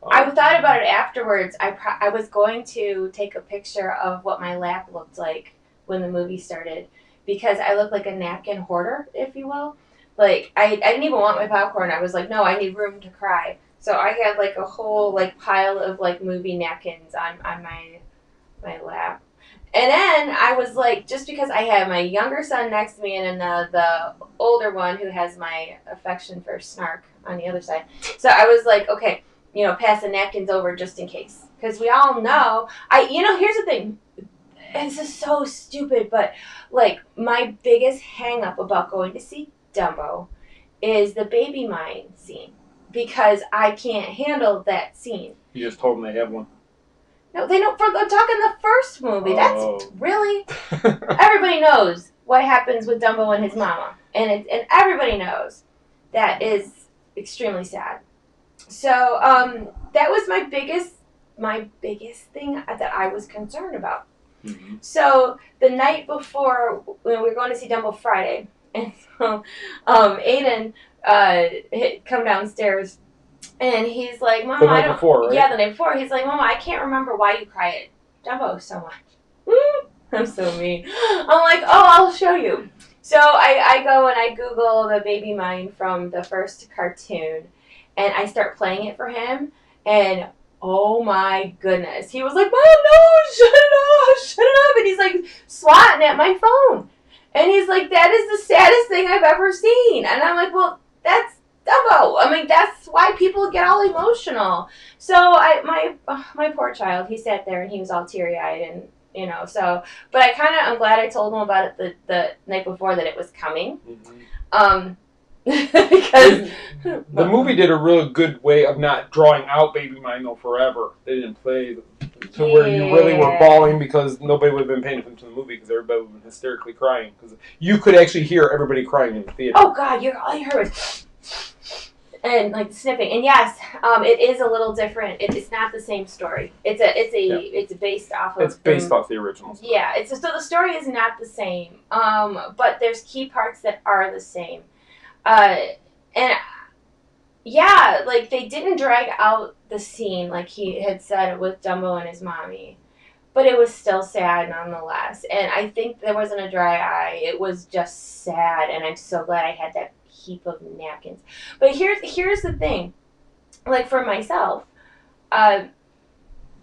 I thought about it afterwards. I was going to take a picture of what my lap looked like when the movie started. Because I look like a napkin hoarder, if you will. Like, I didn't even want my popcorn. I was like, no, I need room to cry. So I had, like, a whole, like, pile of, like, movie napkins on my lap. And then I was like, just because I had my younger son next to me and then the older one who has my affection for Snark on the other side. So I was like, okay, pass the napkins over just in case. Because we all know, here's the thing. This is so stupid, but, like, my biggest hang-up about going to see Dumbo is the baby mine scene. Because I can't handle that scene. You just told them they have one. No, they don't. I'm talking the first movie. That's Oh. really... Everybody knows what happens with Dumbo and his mama. And everybody knows that is extremely sad. So, that was my biggest thing that I was concerned about. Mm-hmm. So, the night before, when we were going to see Dumbo Friday, and so, Aiden, come downstairs, and he's like, Mama, the night before, right? Yeah, the night before. He's like, Mama, I can't remember why you cry at Dumbo so much. I'm so mean. I'm like, oh, I'll show you. So I go and I Google the baby mine from the first cartoon, and I start playing it for him, and oh my goodness. He was like, Mom, no, shut it up. And he's like swatting at my phone. And he's like, that is the saddest thing I've ever seen. And I'm like, well, that's Dumbo. I mean, that's why people get all emotional. So my poor child, he sat there and he was all teary-eyed and, so, but I'm glad I told him about it the night before that it was coming. Mm-hmm. Because the movie did a really good way of not drawing out Baby Mine though forever. They didn't play to where you really were bawling because nobody would have been paying attention to the movie because everybody would have been hysterically crying because you could actually hear everybody crying in the theater. Oh God, all you heard was and like snipping. And yes, it is a little different. It's not the same story. It's based off of. It's based off the original story. Yeah, so the story is not the same. But there's key parts that are the same. And yeah, like they didn't drag out the scene like he had said with Dumbo and his mommy, but it was still sad nonetheless. And I think there wasn't a dry eye. It was just sad, and I'm so glad I had that heap of napkins. But here's the thing, like for myself, I'm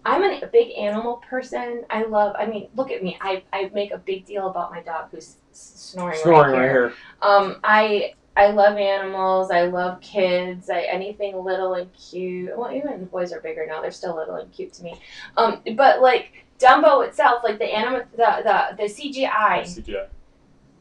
a big animal person. Look at me. I make a big deal about my dog who's snoring right here. I love animals. I love kids. Anything little and cute. Well, even the boys are bigger now. They're still little and cute to me. But like Dumbo itself, like the CGI.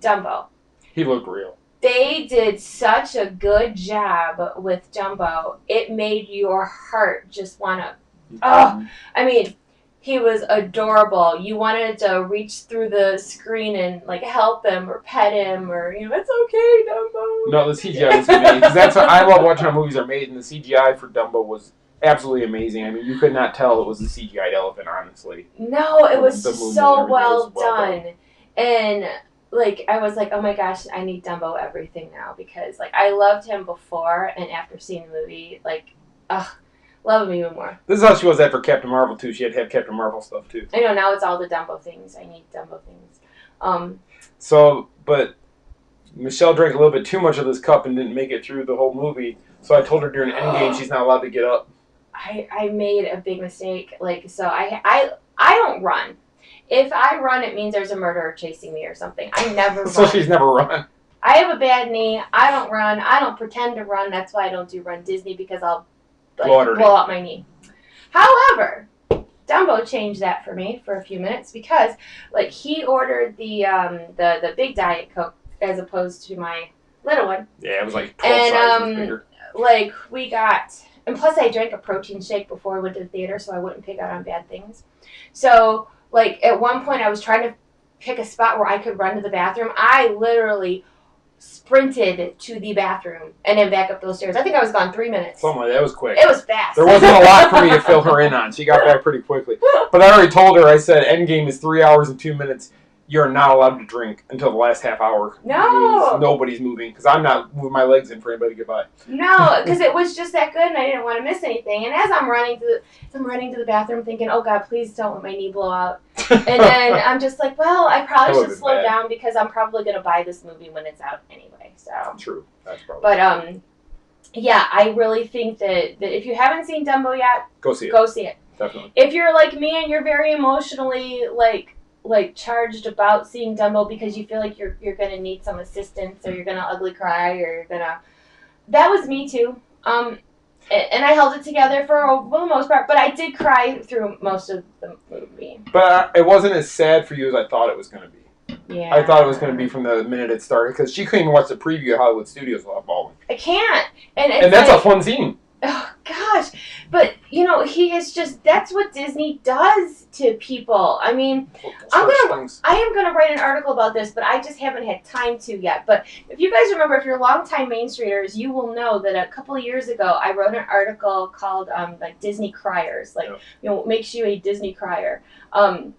Dumbo. He looked real. They did such a good job with Dumbo. It made your heart just want to. Oh, I mean, he was adorable. You wanted to reach through the screen and like help him or pet him or it's okay, Dumbo. No, the CGI was amazing because that's what I love watching how movies are made, and the CGI for Dumbo was absolutely amazing. I mean, you could not tell it was a CGI elephant, honestly. No, it was so well done. And like I was like, oh my gosh, I need Dumbo everything now because like I loved him before and after seeing the movie, like, love him even more. This is how she was after Captain Marvel, too. She had to have Captain Marvel stuff, too. I know, now it's all the Dumbo things. I need Dumbo things. But Michelle drank a little bit too much of this cup and didn't make it through the whole movie. So I told her during Endgame she's not allowed to get up. I made a big mistake. Like, so I don't run. If I run, it means there's a murderer chasing me or something. I never run. So she's never run. I have a bad knee. I don't run. I don't pretend to run. That's why I don't do Run Disney because I'll blow out my knee. However, Dumbo changed that for me for a few minutes because, like, he ordered the big Diet Coke as opposed to my little one. Yeah, it was like 12 sizes bigger. Like we got, and plus I drank a protein shake before I went to the theater, so I wouldn't pick out on bad things. So, like at one point, I was trying to pick a spot where I could run to the bathroom. I literally sprinted to the bathroom and then back up those stairs. I think I was gone 3 minutes. Something like that. It was quick. It was fast. There wasn't a lot for me to fill her in on. She got back pretty quickly. But I already told her, I said, Endgame is 3 hours and 2 minutes. you're not allowed to drink until the last half hour. No. Because nobody's moving. Because I'm not moving my legs in for anybody to get by. No, because it was just that good, and I didn't want to miss anything. And as I'm running to the bathroom, thinking, "Oh God, please don't let my knee blow out." And then I'm just like, "Well, I probably should slow down because I'm probably gonna buy this movie when it's out anyway." So true. That's probably. But yeah, I really think that if you haven't seen Dumbo yet, go see it. Go see it. Definitely. If you're like me and you're very emotionally like charged about seeing Dumbo because you feel like you're gonna need some assistance or you're gonna ugly cry or you're gonna, that was me too. And I held it together for the most part, but I did cry through most of the movie. But it wasn't as sad for you as I thought it was going to be. Yeah. I thought it was going to be from the minute it started because she couldn't even watch the preview of Hollywood Studios without bawling. I can't. And that's like, a fun scene. Oh gosh, but he is just, that's what Disney does to people. I mean, I am gonna write an article about this, but I just haven't had time to yet. But if you guys remember, if you're longtime Main Streeters, you will know that a couple of years ago I wrote an article called like Disney Criers, like makes you a Disney crier. I'm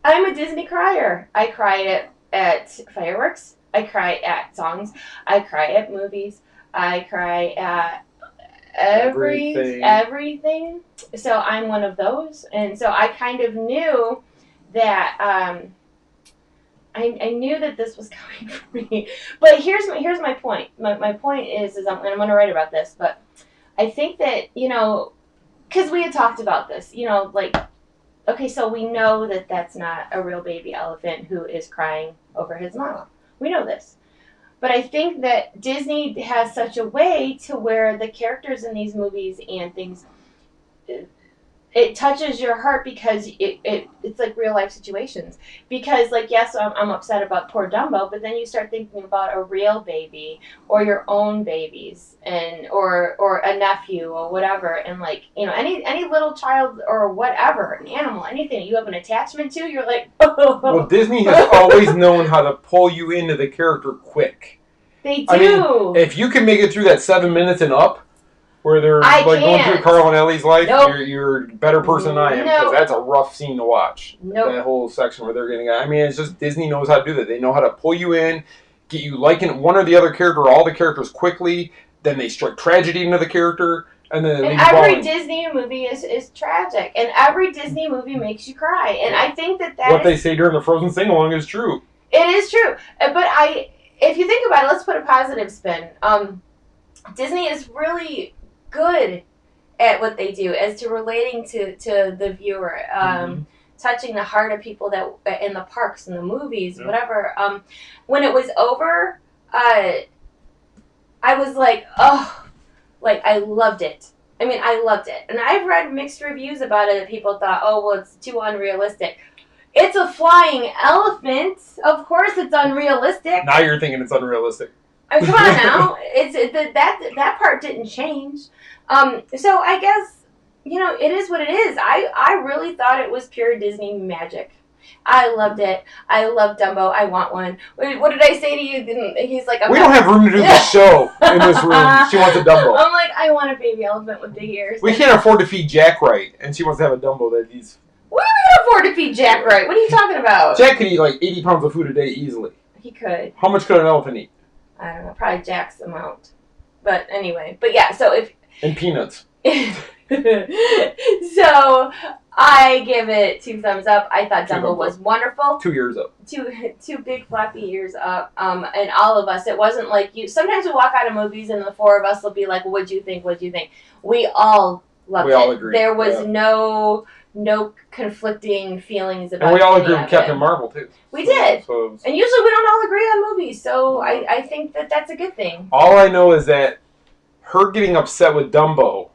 a Disney crier. I cry at fireworks. I cry at songs. I cry at movies. I cry at everything. So I'm one of those, and so I kind of knew that I knew that this was coming for me. But here's my point. My point is I'm going to write about this, but I think that because we had talked about this, like, okay, so we know that that's not a real baby elephant who is crying over his mom. We know this. But I think that Disney has such a way to where the characters in these movies and things, it touches your heart because it's like real life situations. Because like, yes, I'm upset about poor Dumbo, but then you start thinking about a real baby or your own babies or a nephew or whatever. And like, any little child or whatever, an animal, anything you have an attachment to, you're like, oh. Well, Disney has always known how to pull you into the character quick. They do. I mean, if you can make it through that 7 minutes and up, where they're going through Carl and Ellie's life, you're a better person than I am, because that's a rough scene to watch. That whole section where they're getting, I mean, it's just Disney knows how to do that. They know how to pull you in, get you liking one or the other character or all the characters quickly, then they strike tragedy into the character, and then every Disney movie is tragic, and every Disney movie makes you cry, and I think that what they say during the Frozen sing-along is true. It is true, but if you think about it, let's put a positive spin. Disney is really good at what they do as to relating to the viewer, touching the heart of people that in the parks and the movies, whatever. When it was over, I was like, oh, like I loved it. I mean, I loved it, and I've read mixed reviews about it. That people thought, oh, well, it's too unrealistic. It's a flying elephant. Of course, it's unrealistic. Now you're thinking it's unrealistic. I mean, come on now. That part didn't change. So I guess it is what it is. I really thought it was pure Disney magic. I loved it. I love Dumbo. I want one. What did I say to you? He's like, we don't have room to do this show in this room. She wants a Dumbo. I'm like, I want a baby elephant with big ears. We can't afford to feed Jack right, and she wants to have a Dumbo that he's. We can afford to feed Jack right. What are you talking about? Jack could eat like 80 pounds of food a day easily. He could. How much could an elephant eat? I don't know. Probably Jack's amount. But anyway. But yeah, so if... And peanuts. So, I give it 2 thumbs up. I thought Dumbo was wonderful. 2 years up. Two big flappy ears up. And all of us, it wasn't like you... Sometimes we walk out of movies and the 4 of us will be like, what'd you think? What'd you think? We all loved it. We all agreed. There was no conflicting feelings about it. And we all agree with Captain Marvel, too. We did. And usually we don't all agree on movies, so I think that's a good thing. All I know is that her getting upset with Dumbo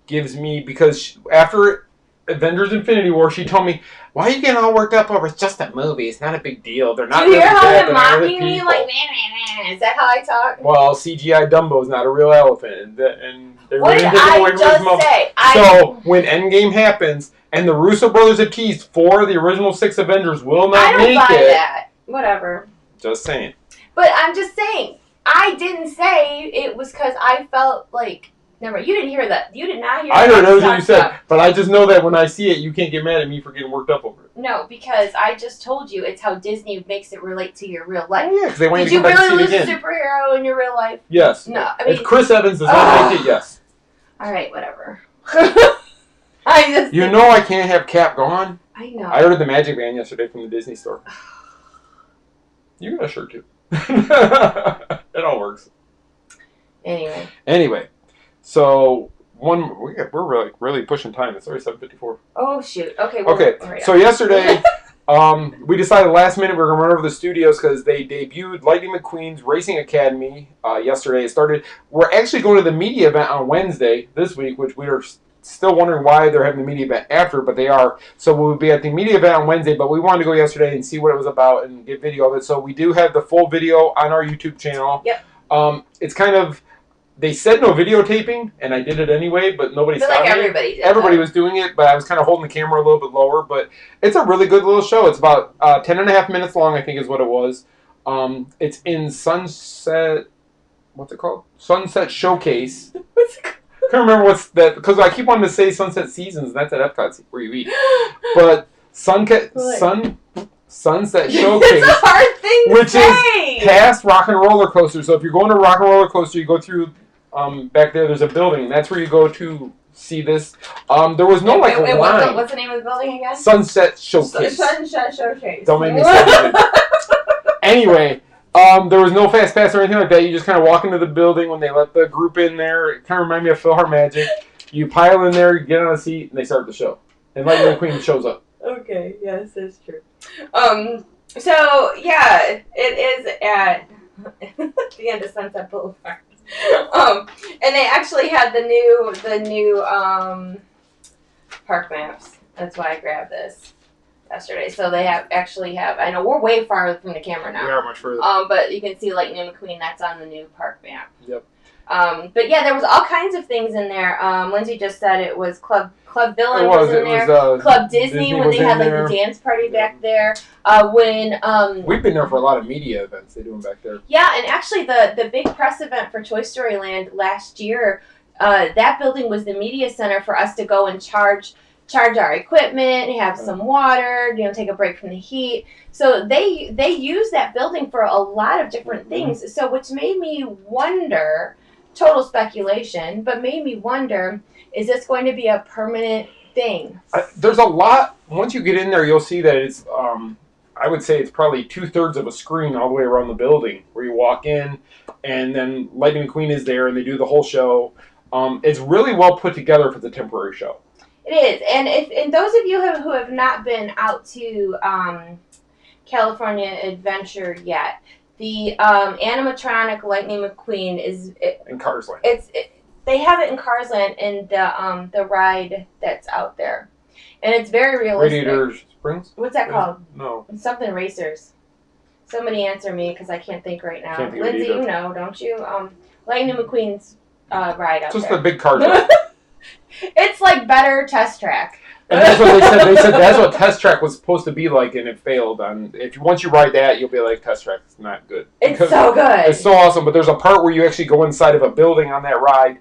gives me, because after Avengers Infinity War, she told me, why are you getting all worked up over it's just a movie? It's not a big deal. They're not. Do you hear how they're mocking me? Like, man. Is that how I talk? Well, CGI Dumbo is not a real elephant. And they what really did did I just say? So when Endgame happens, and the Russo brothers have teased 4 of the original 6 Avengers will not make it. I don't buy that. Whatever. Just saying. But I'm just saying, I didn't say it was because I felt like Never. You didn't hear that. You did not hear. I heard that everything you said, stuff. but I just know that when I see it, you can't get mad at me for getting worked up over it. No, because I just told you it's how Disney makes it relate to your real life. Oh, yeah, because they want Did you you to come back really and see it lose a again. superhero in your real life? Yes. No, I mean. If Chris Evans does not make it, yes. All right, whatever. I just. You know I can't have Cap gone. I know. I ordered the Magic Band yesterday from the Disney store. You got a shirt too. It all works. Anyway, so we're really pushing time. It's already 7:54. Oh shoot. Okay. Okay. So yesterday, we decided last minute we were gonna run over the studios because they debuted Lightning McQueen's Racing Academy yesterday. It started. We're actually going to the media event on Wednesday this week, which we are still wondering why they're having the media event after, but they are. So we'll be at the media event on Wednesday, but we wanted to go yesterday and see what it was about and get video of it. So we do have the full video on our YouTube channel. Yep. It's kind of, they said no videotaping, and I did it anyway, but nobody stopped me. Everybody did. Everybody was doing it, but I was kind of holding the camera a little bit lower. But it's a really good little show. It's about 10 and a half minutes long, I think is what it was. It's in Sunset, what's it called? Sunset Showcase. What's it called? I can't remember what's that, because I keep wanting to say Sunset Seasons, and that's at Epcot where you eat. But Sunset Showcase, It's a hard thing to which say. is past Rock and Roller Coaster. So if you're going to Rock and Roller Coaster, you go through back there. There's a building. That's where you go to see this. There was no line. What's the name of the building again? Sunset Showcase. Sunset Showcase. Don't make me say it. Anyway. There was no fast pass or anything like that. You just kind of walk into the building when they let the group in there. It kind of reminded me of PhilharMagic. You pile in there, you get on a seat, and they start the show. And Lightning McQueen shows up. Okay, yes, that's true. So yeah, it is at the end of Sunset Boulevard. And they actually had the new park maps. That's why I grabbed this yesterday. So they actually have. I know we're way far from the camera now. We are much further. But you can see Lightning McQueen. That's on the new park map. Yep. But yeah, there was all kinds of things in there. Lindsay just said it was Club Villain It was in there. Club Disney when they had like there. the dance party back there. We've been there for a lot of media events they do them back there. Yeah, and actually the big press event for Toy Story Land last year, that building was the media center for us to go and charge our equipment, have some water, take a break from the heat. So they use that building for a lot of different things. So which made me wonder, total speculation, but made me wonder, is this going to be a permanent thing? There's a lot. Once you get in there, you'll see that it's, I would say it's probably 2/3 of a screen all the way around the building where you walk in, and then Lightning McQueen is there, and they do the whole show. It's really well put together for the temporary show. It is, and those of you who have not been out to California Adventure yet, the animatronic Lightning McQueen is In Cars Land. They have it in Cars Land in the ride that's out there, and it's very realistic. Radiator Springs? What's that called? No. It's something Racers. Somebody answer me because I can't think right now. Can't think Lindsay, either. you know, don't you? Lightning McQueen's ride out Just there. the big car drive. It's like better Test Track. And that's what they said. They said that's what Test Track was supposed to be like, and it failed. Once you ride that, you'll be like, Test Track's not good. It's so good. It's so awesome. But there's a part where you actually go inside of a building on that ride,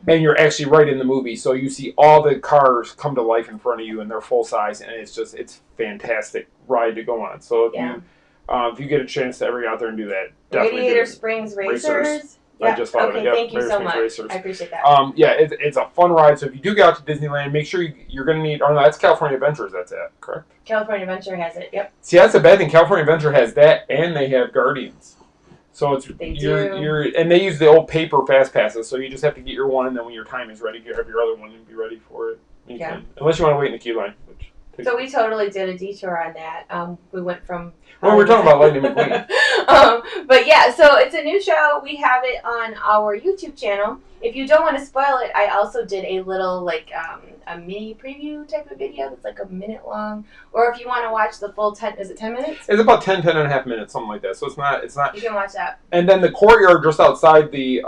and you're actually right in the movie. So you see all the cars come to life in front of you, and they're full size, and it's fantastic ride to go on. So if you get a chance to ever get out there and do that, definitely Radiator do it. Springs Racers. I just thought of it. Okay, Yep, thank you so much. Racers. I appreciate that. It's a fun ride. So if you do get out to Disneyland, make sure you're going to need. Oh no, that's California Adventures. That's it, correct? California Adventure has it. Yep. See, that's a bad thing. California Adventure has that, and they have Guardians. So They and they use the old paper fast passes. So you just have to get your one, and then when your time is ready, you have your other one and be ready for it. Unless you want to wait in the queue line. So we totally did a detour on that. We went from. Well, we're talking about Lightning McQueen. But yeah, so it's a new show. We have it on our YouTube channel. If you don't want to spoil it, I also did a little a mini preview type of video that's like a minute long. Or if you want to watch the full 10, is it 10 minutes? It's about 10 and a half minutes, something like that. So it's not. You can watch that. And then the courtyard just outside the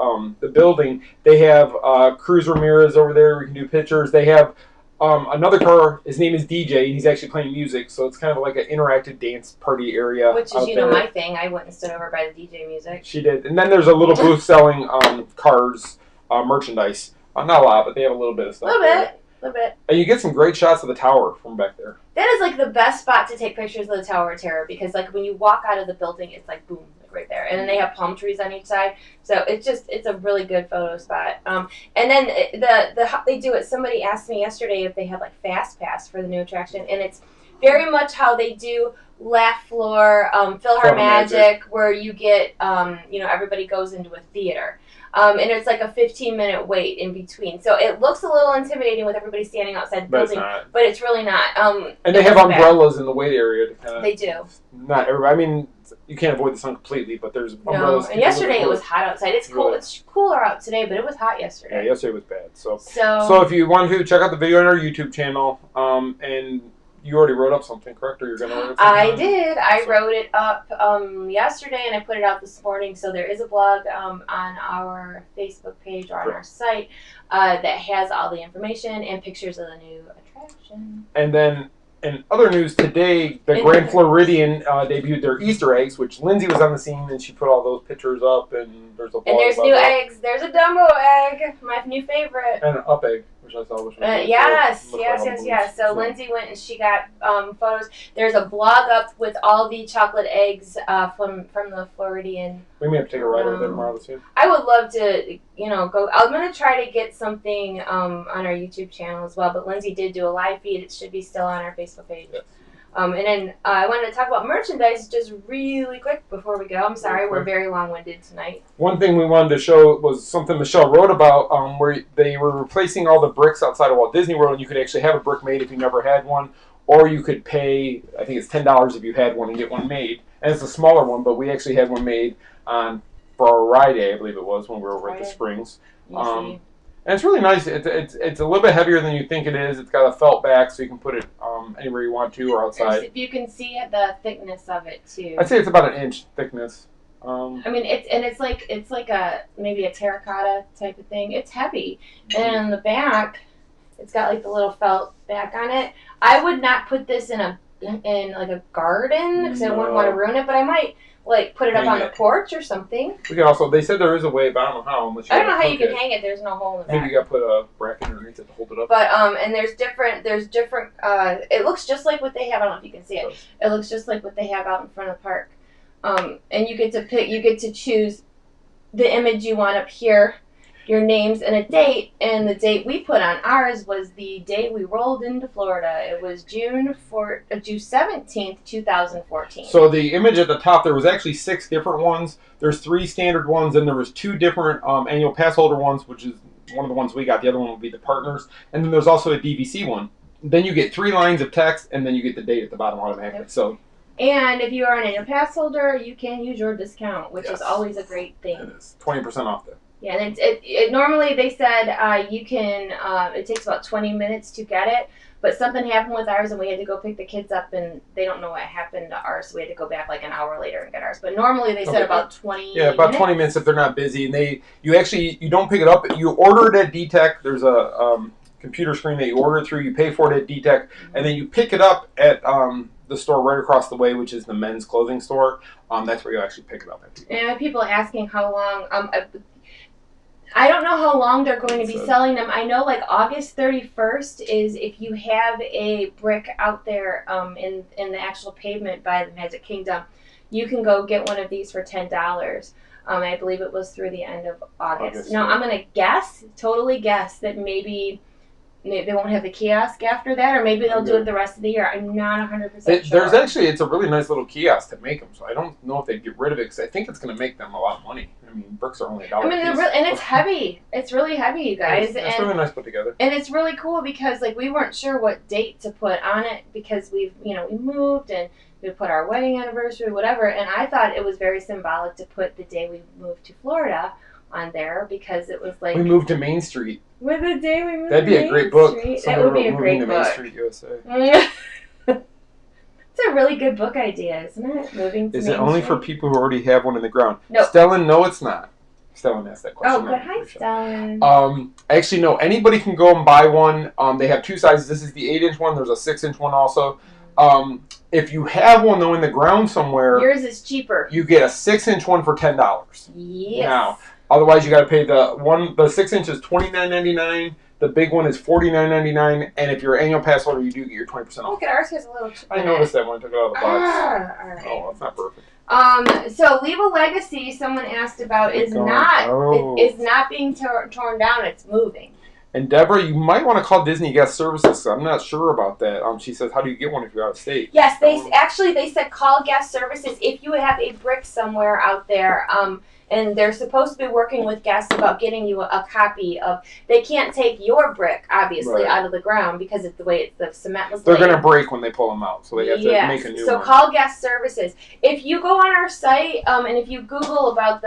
building, they have Cruz Ramirez over there. We can do pictures. They have another car. His name is DJ, and he's actually playing music. So it's kind of like an interactive dance party area. Which is, my thing. I went and stood over by the DJ music. She did. And then there's a little booth selling cars merchandise. Not a lot, but they have a little bit of A stuff. little bit. And you get some great shots of the tower from back there. That is like the best spot to take pictures of the Tower of Terror because like when you walk out of the building, it's like boom, like right there. And then they have palm trees on each side, so it's a really good photo spot. And then they do it. Somebody asked me yesterday if they had like Fast Pass for the new attraction, and it's very much how they do Laugh Floor, PhilharMagic, where you get everybody goes into a theater. And it's like a 15-minute wait in between. So it looks a little intimidating with everybody standing outside the building, but it's really not. And they have umbrellas in the wait area. They do. Not everybody. I mean, you can't avoid the sun completely, but there's umbrellas. No, and yesterday it was hot outside. It's cool. It's cooler out today, but it was hot yesterday. Yeah, yesterday was bad. So if you want to, check out the video on our YouTube channel. And you already wrote up something, correct? Or you're going to write up something? I did. I wrote it up yesterday, and I put it out this morning. So there is a blog on our Facebook page or on our site that has all the information and pictures of the new attraction. And then in other news today, the Grand Floridian debuted their Easter eggs, which Lindsay was on the scene, and she put all those pictures up, and there's a blog And there's new eggs. There's a Dumbo egg, my new favorite. And an up egg, which I saw. Yes. So Lindsay went and she got photos. There's a blog up with all the chocolate eggs from the Floridian. We may have to take a ride over there tomorrow to see them. I would love to, go. I'm going to try to get something on our YouTube channel as well. But Lindsay did do a live feed. It should be still on our Facebook page. Yes. And then I wanted to talk about merchandise just really quick before we go. I'm sorry, we're very long-winded tonight. One thing we wanted to show was something Michelle wrote about where they were replacing all the bricks outside of Walt Disney World, and you could actually have a brick made if you never had one, or you could pay, I think it's $10 if you had one and get one made. And it's a smaller one, but we actually had one made on Friday, I believe it was, when we were over at the Springs. And it's really nice. It's a little bit heavier than you think it is. It's got a felt back, so you can put it anywhere you want to or outside. If you can see the thickness of it too. I'd say it's about an inch thickness. I mean, it's like maybe a terracotta type of thing. It's heavy, and on the back, it's got like the little felt back on it. I would not put this in like a garden because I wouldn't want to ruin it, but I might like put it up on the porch or something. We can also. They said there is a way, but I don't know how. I don't know how you can hang it. There's no hole in the back. Maybe you got to put a bracket underneath it to hold it up. But and there's different. It looks just like what they have. I don't know if you can see it. It looks just like what they have out in front of the park. And you get to pick. You get to choose the image you want up here, your names, and a date. And the date we put on ours was the day we rolled into Florida. It was June 17th, 2014. So the image at the top, there was actually 6 different ones. There's 3 standard ones, and there was 2 different annual pass holder ones, which is one of the ones we got. The other one would be the partners. And then there's also a DVC one. Then you get 3 lines of text, and then you get the date at the bottom automatically. Yep. And if you are an annual pass holder, you can use your discount, which is always a great thing. It is 20% off there. Yeah, and it normally they said you can. It takes about 20 minutes to get it, but something happened with ours, and we had to go pick the kids up, and they don't know what happened to ours, so we had to go back like an hour later and get ours. But normally they said about 20. Yeah, about 20 minutes if they're not busy, and you don't pick it up. You order it at D-Tech. There's a computer screen that you order it through. You pay for it at D-Tech, and then you pick it up at the store right across the way, which is the men's clothing store. That's where you actually pick it up. And people asking how long. I don't know how long they're going to be selling them. I know like August 31st is if you have a brick out there in the actual pavement by the Magic Kingdom, you can go get one of these for $10. I believe it was through the end of August. Now I'm going to totally guess that maybe they won't have the kiosk after that, or maybe they'll do it the rest of the year. I'm not 100% sure. There's actually, it's a really nice little kiosk to make them, so I don't know if they'd get rid of it, because I think it's going to make them a lot of money. I mean, bricks are only $1 a piece. And it's heavy. It's really heavy, you guys. It's really nice put together. And it's really cool because, like, we weren't sure what date to put on it because we moved and we put our wedding anniversary, whatever, and I thought it was very symbolic to put the day we moved to Florida on there because it was like... We moved to Main Street. With the day we moved That'd be to a great book. That would be a great book. Main Street, USA. It's a really good book idea, isn't it? Moving to Is Main it only Street? for people who already have one in the ground? No. Stellan, no, it's not. Stellan asked that question. Oh, good. Hi, Stellan. Actually, no. Anybody can go and buy one. They have 2 sizes. This is the 8-inch one. There's a 6-inch one also. If you have one, though, in the ground somewhere... Yours is cheaper. You get a 6-inch one for $10. Yes. Now, Otherwise, you got to pay the 6 inch is $29.99. The big one is $49.99, and if you're an annual pass holder, you do get your 20% off. Look at ours has a little chip I in noticed it. that when I took it out of the box. All right. Oh, that's not perfect. So Leave a Legacy, someone asked about, is not being torn down. It's moving. And Deborah, you might want to call Disney Guest Services. I'm not sure about that. She says, how do you get one if you're out of state? Yes, they said call Guest Services if you have a brick somewhere out there. And they're supposed to be working with guests about getting you a copy of. They can't take your brick, obviously, out of the ground because it's the way the cement was laid. They're going to break when they pull them out, so they have to make a new one. So call Guest Services. If you go on our site and if you Google about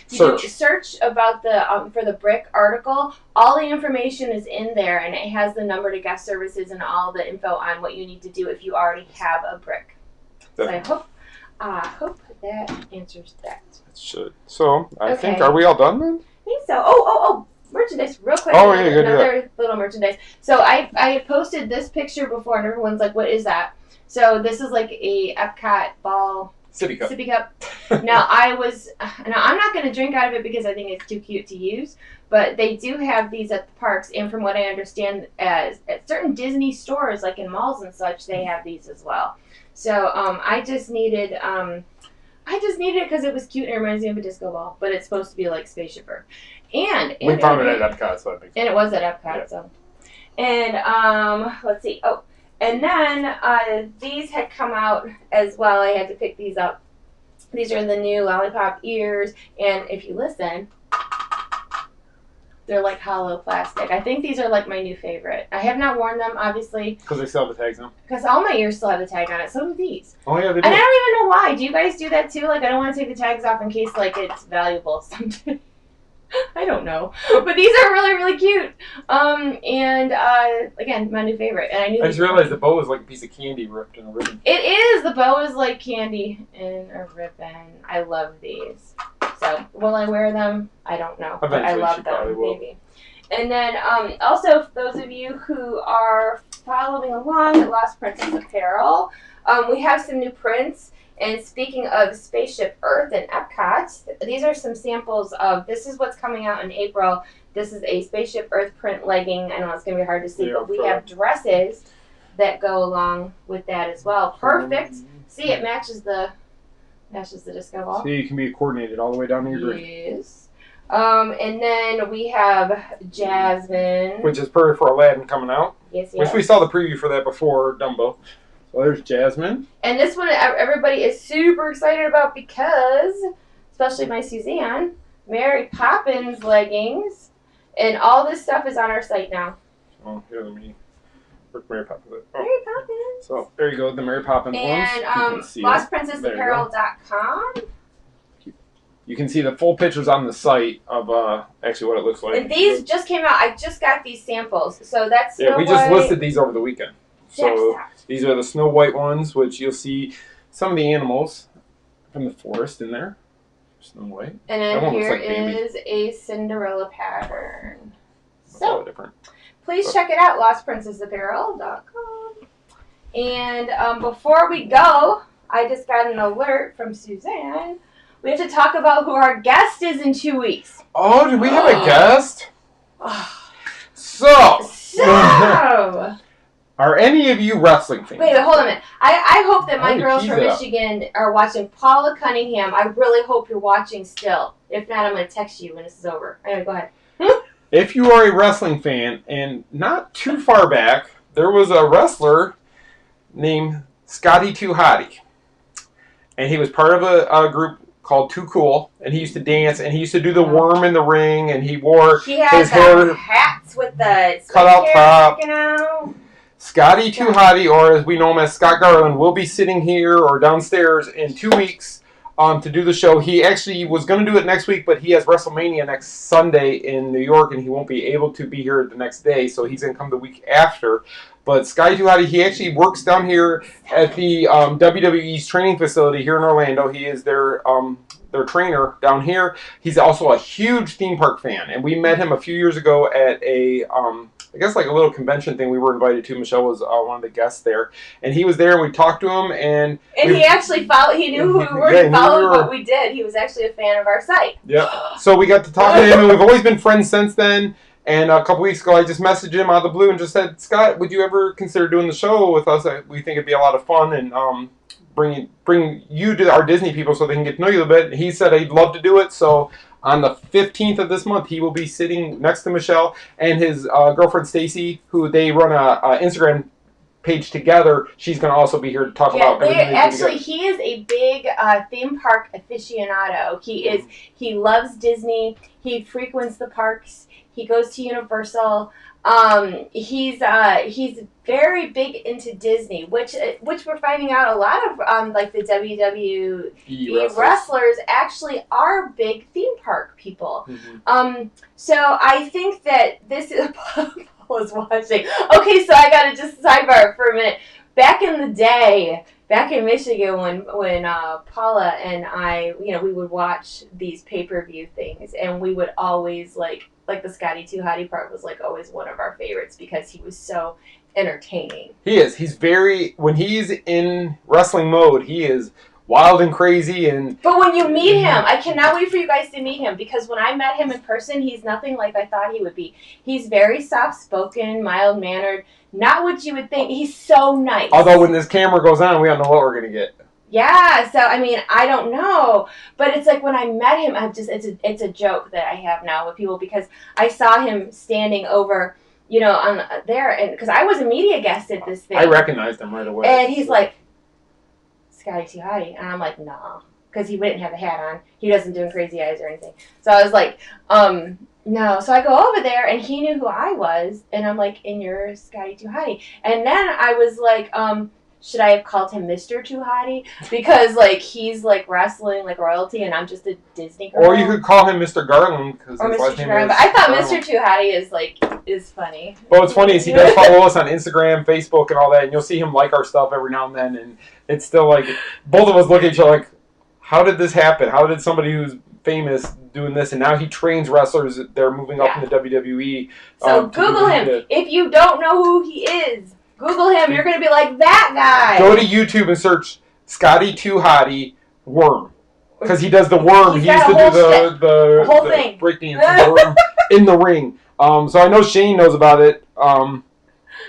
search about the for the brick article, all the information is in there, and it has the number to Guest Services and all the info on what you need to do if you already have a brick. Definitely. So I hope that answers that. It should. So, I think, are we all done then? I think so. Oh, merchandise, real quick. Oh, yeah, you gotta do another little merchandise. So I posted this picture before, and everyone's like, what is that? So this is like a Epcot ball. Sippy cup. Now, I'm not going to drink out of it because I think it's too cute to use, but they do have these at the parks, and from what I understand, at certain Disney stores, like in malls and such, they have these as well. So I just needed it because it was cute and it reminds me of a disco ball, but it's supposed to be like Spaceship Earth. And we found it at Epcot, so I think. And it was at Epcot, yeah. So. And let's see. Oh, and then these had come out as well. I had to pick these up. These are the new lollipop ears, and if you listen, they're like hollow plastic. I think these are like my new favorite. I have not worn them, obviously. Because they still have the tags now? Because all my ears still have the tag on it. So do these. Oh, yeah, they do. And I don't even know why. Do you guys do that too? Like, I don't want to take the tags off in case, like, it's valuable someday. I don't know. But these are really, really cute. And, again, my new favorite. And I just realized the bow is like a piece of candy ripped in a ribbon. It is. The bow is like candy in a ribbon. I love these. So, will I wear them? I don't know. Eventually, but I love them. Maybe. And then, also, for those of you who are following along at Lost Princess Apparel, we have some new prints. And speaking of Spaceship Earth and Epcot, these are some samples of, this is what's coming out in April. This is a Spaceship Earth print legging. I know it's going to be hard to see, but we have dresses that go along with that as well. Perfect. See, it matches the disco ball. See, you can be coordinated all the way down to your grid. Yes. And then we have Jasmine. Which is perfect for Aladdin coming out. Yes. Which we saw the preview for that before Dumbo. So there's Jasmine. And this one everybody is super excited about because, especially my Suzanne, Mary Poppins leggings. And all this stuff is on our site now. Oh, here, let me... Where's Mary Poppins? Oh. Mary Poppins. So, there you go, the Mary Poppins ones. And lostprincessapparel.com. You can see the full pictures on the site of actually what it looks like. And these just came out. I just got these samples. So that's Snow White. We just listed these over the weekend. So these are the Snow White ones, which you'll see some of the animals from the forest in there. Snow White. And then here is a Cinderella pattern. So different. Please check it out, lostprincessapparel.com. And before we go, I just got an alert from Suzanne. We have to talk about who our guest is in 2 weeks. Oh, do we have a guest? So. Are any of you wrestling fans? Wait, hold on a minute. I hope that my girls from Michigan are watching. Paula Cunningham, I really hope you're watching still. If not, I'm going to text you when this is over. Anyway, go ahead. If you are a wrestling fan, and not too far back, there was a wrestler named Scotty Too Hottie. And he was part of a group called Too Cool, and he used to dance, and he used to do the worm in the ring, and he wore his hair hats with the cut out top. Out. Scotty Too Hottie, or as we know him as Scott Garland, will be sitting here or downstairs in 2 weeks to do the show. He actually was going to do it next week, but he has WrestleMania next Sunday in New York, and he won't be able to be here the next day, so he's going to come the week after. But Scotty Too Hottie, he actually works down here at the WWE's training facility here in Orlando. He is their trainer down here. He's also a huge theme park fan, and we met him a few years ago at a I guess like a little convention thing we were invited to. Michelle was one of the guests there, and he was there, and we talked to him, and he actually followed. He knew who we were. He followed what we did. He was actually a fan of our site. Yeah. So we got to talk to him, and we've always been friends since then. And a couple weeks ago, I just messaged him out of the blue and just said, Scott, would you ever consider doing the show with us? We think it'd be a lot of fun, and bring you to our Disney people so they can get to know you a little bit. He said he'd love to do it, so on the 15th of this month, he will be sitting next to Michelle and his girlfriend Stacy, who they run a Instagram page together. She's going to also be here to talk about everything. Actually, he is a big theme park aficionado. He loves Disney. He frequents the parks. He goes to Universal. He's very big into Disney, which we're finding out a lot of like the WWE wrestlers actually are big theme park people. Mm-hmm. So I think that this is Paula's watching. Okay, so I gotta just sidebar for a minute. Back in the day, back in Michigan, when Paula and I, we would watch these pay-per-view things, and we would always like the Scotty 2 Hottie part was like always one of our favorites because he was so entertaining. He is. When he's in wrestling mode, he is wild and crazy. But when you meet him, I cannot wait for you guys to meet him, because when I met him in person, he's nothing like I thought he would be. He's very soft-spoken, mild-mannered, not what you would think. He's so nice. Although when this camera goes on, we don't know what we're going to get. Yeah, so I mean, I don't know, but it's like when I met him, it's a joke that I have now with people, because I saw him standing over, on there, and because I was a media guest at this thing. I recognized him right away. And he's like, Scotty 2 Hottie, and I'm like, nah, because he wouldn't have a hat on. He doesn't do crazy eyes or anything. So I was like, no. So I go over there, and he knew who I was, and I'm like, and you're Scotty 2 Hottie. And then I was like, should I have called him Mr. 2 Hottie? Because, like, he's, like, wrestling like royalty, and I'm just a Disney girl. Or you could call him Mr. Garland. Or Mr. Garland. But I thought Mr. 2 Hottie is funny. But what's funny is he does follow us on Instagram, Facebook, and all that, and you'll see him like our stuff every now and then, and it's still, like, both of us look at each other like, how did this happen? How did somebody who's famous doing this, and now he trains wrestlers that they're moving up in the WWE. So Google him. If you don't know who he is, Google him. You're going to be like, that guy. Go to YouTube and search Scotty 2 Hottie Worm. Because he does the worm. He used to do the whole thing. Breakdance worm in the ring. So I know Shane knows about it.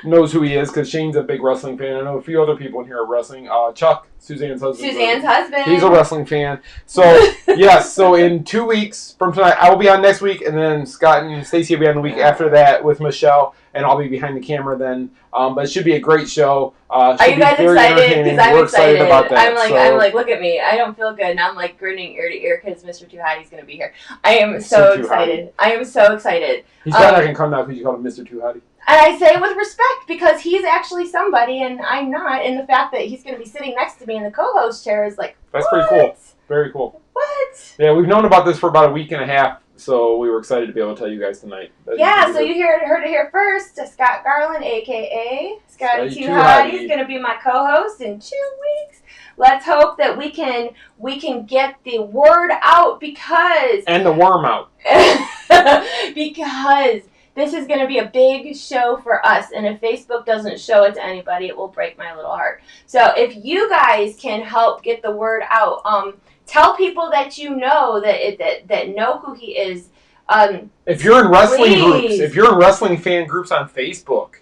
Knows who he is, because Shane's a big wrestling fan. I know a few other people in here are wrestling. Chuck, Suzanne's husband. He's a wrestling fan. So, yes, so in 2 weeks from tonight, I will be on next week, and then Scott and Stacey will be on the week after that with Michelle, and I'll be behind the camera then. But it should be a great show. Are you guys excited? Because I'm excited about that. I'm like, look at me. I don't feel good, and I'm like grinning ear to ear because Mr. 2 Hottie's going to be here. I am so excited. I am so excited. He's probably not going to come now because you called him Mr. 2 Hottie. And I say it with respect, because he's actually somebody and I'm not. And the fact that he's going to be sitting next to me in the co-host chair is like, that's pretty cool. Very cool. What? Yeah, we've known about this for about a week and a half, so we were excited to be able to tell you guys tonight. Yeah, so you heard it here first. Scott Garland, a.k.a. Scotty 2 Hottie, is going to be my co-host in 2 weeks. Let's hope that we can get the word out, because... And the worm out. Because... this is going to be a big show for us, and if Facebook doesn't show it to anybody, it will break my little heart. So if you guys can help get the word out, tell people that you know that know who he is. If you're in wrestling groups, if you're in wrestling fan groups on Facebook,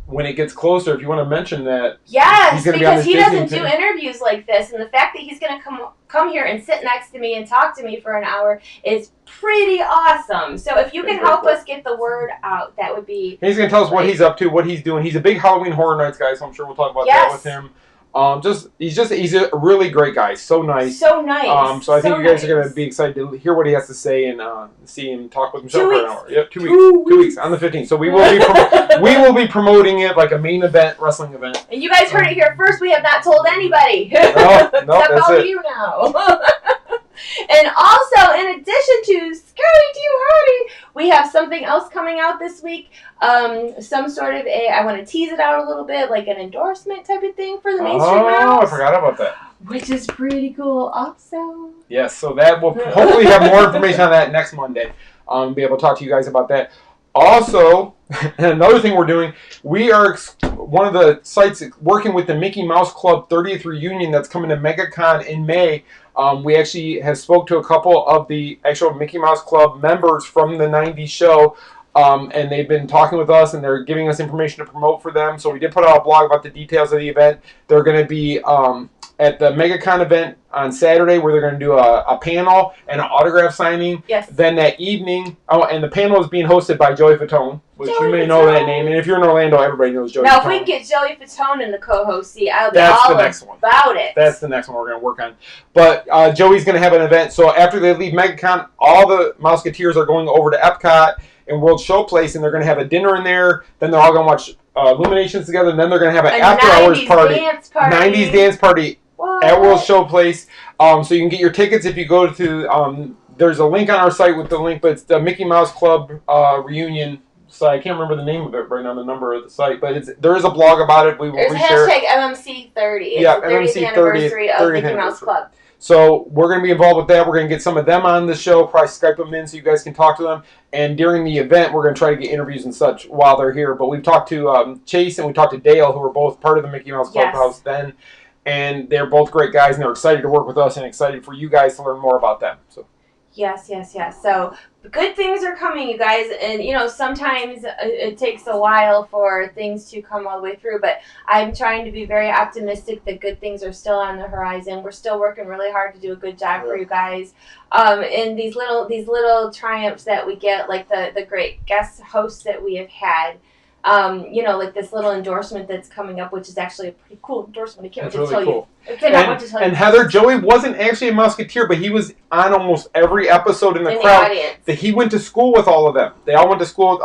when it gets closer, if you want to mention that, yes, because he doesn't do interviews like this, and the fact that he's going to come here and sit next to me and talk to me for an hour is pretty awesome. So if you can help us get the word out, that would be. He's going to tell us what he's up to, what he's doing. He's a big Halloween Horror Nights guy, so I'm sure we'll talk about that with him. He's a really great guy. So nice. So nice. So I think you guys are going to be excited to hear what he has to say and see him talk with Michelle for an hour. Yep, 2 weeks. 2 weeks on the 15th. So we will be promoting it like a main event, wrestling event. And you guys heard it here first. We have not told anybody. No, except all of you now. And also, in addition to Scotty 2 Hottie, we have something else coming out this week. Some sort of I want to tease it out a little bit, like an endorsement type of thing for the mainstream routes. I forgot about that. Which is pretty cool also. Yes, so that we'll hopefully have more information on that next Monday. Be able to talk to you guys about that. Also, another thing we're doing, we are one of the sites working with the Mickey Mouse Club 30th reunion that's coming to MegaCon in May. We actually have spoke to a couple of the actual Mickey Mouse Club members from the 90s show, and they've been talking with us, and they're giving us information to promote for them. So we did put out a blog about the details of the event. They're going to be at the MegaCon event on Saturday, where they're going to do a panel and an autograph signing. Yes. Then that evening, and the panel is being hosted by Joey Fatone, which you may know that name. And if you're in Orlando, everybody knows Joey Fatone. Now, if we can get Joey Fatone in the co-host seat, I'll be That's all the next one. about it. That's the next one we're going to work on. But Joey's going to have an event. So after they leave MegaCon, all the Mouseketeers are going over to Epcot and World Showplace, and they're going to have a dinner in there. Then they're all going to watch Illuminations together, and then they're going to have an after-hours party. 90s dance party. What? At World Showplace. So you can get your tickets if you go to, there's a link on our site with the link, but it's the Mickey Mouse Club reunion site. I can't remember the name of it right now, the number of the site, but there is a blog about it. There's hashtag MMC30. It's the 30th anniversary of Mickey Mouse Club. So we're going to be involved with that. We're going to get some of them on the show, probably Skype them in so you guys can talk to them. And during the event, we're going to try to get interviews and such while they're here. But we've talked to Chase and we talked to Dale, who were both part of the Mickey Mouse Clubhouse then. And they're both great guys, and they're excited to work with us and excited for you guys to learn more about them. So. Yes. So good things are coming, you guys. And, sometimes it takes a while for things to come all the way through. But I'm trying to be very optimistic that good things are still on the horizon. We're still working really hard to do a good job for you guys. And these little triumphs that we get, like the great guest hosts that we have had. Like this little endorsement that's coming up, which is actually a pretty cool endorsement. I can't wait to tell you. I cannot wait to tell you. And Heather, Joey wasn't actually a Musketeer, but he was on almost every episode in the crowd. That he went to school with all of them. They all went to school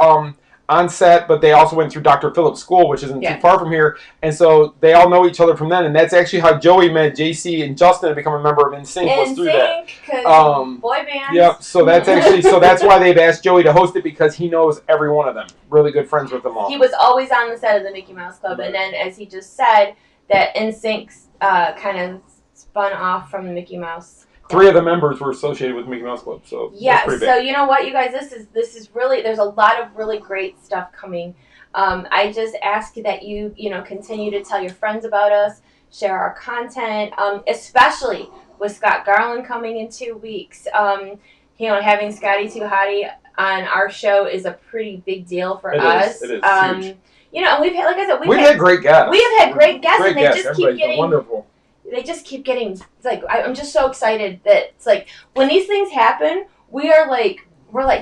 on set, but they also went through Dr. Phillips' school, which isn't too far from here. And so they all know each other from then. And that's actually how Joey met JC and Justin to become a member of NSYNC. Was through that. Because boy bands. Yep. So that's actually that's why they've asked Joey to host it, because he knows every one of them. Really good friends with them all. He was always on the set of the Mickey Mouse Club, and then as he just said, that NSYNC kind of spun off from the Mickey Mouse. 3 of the members were associated with Mickey Mouse Club, so yeah. So you know what, you guys, this is really, there's a lot of really great stuff coming. I just ask that you continue to tell your friends about us, share our content, especially with Scott Garland coming in 2 weeks. Having Scotty Too Hottie on our show is a pretty big deal for us. It is huge. And we've had, like I said, we've had great guests. We have had great guests, and they just keep getting wonderful. They just keep getting. It's like I'm just so excited that it's like when these things happen, we're like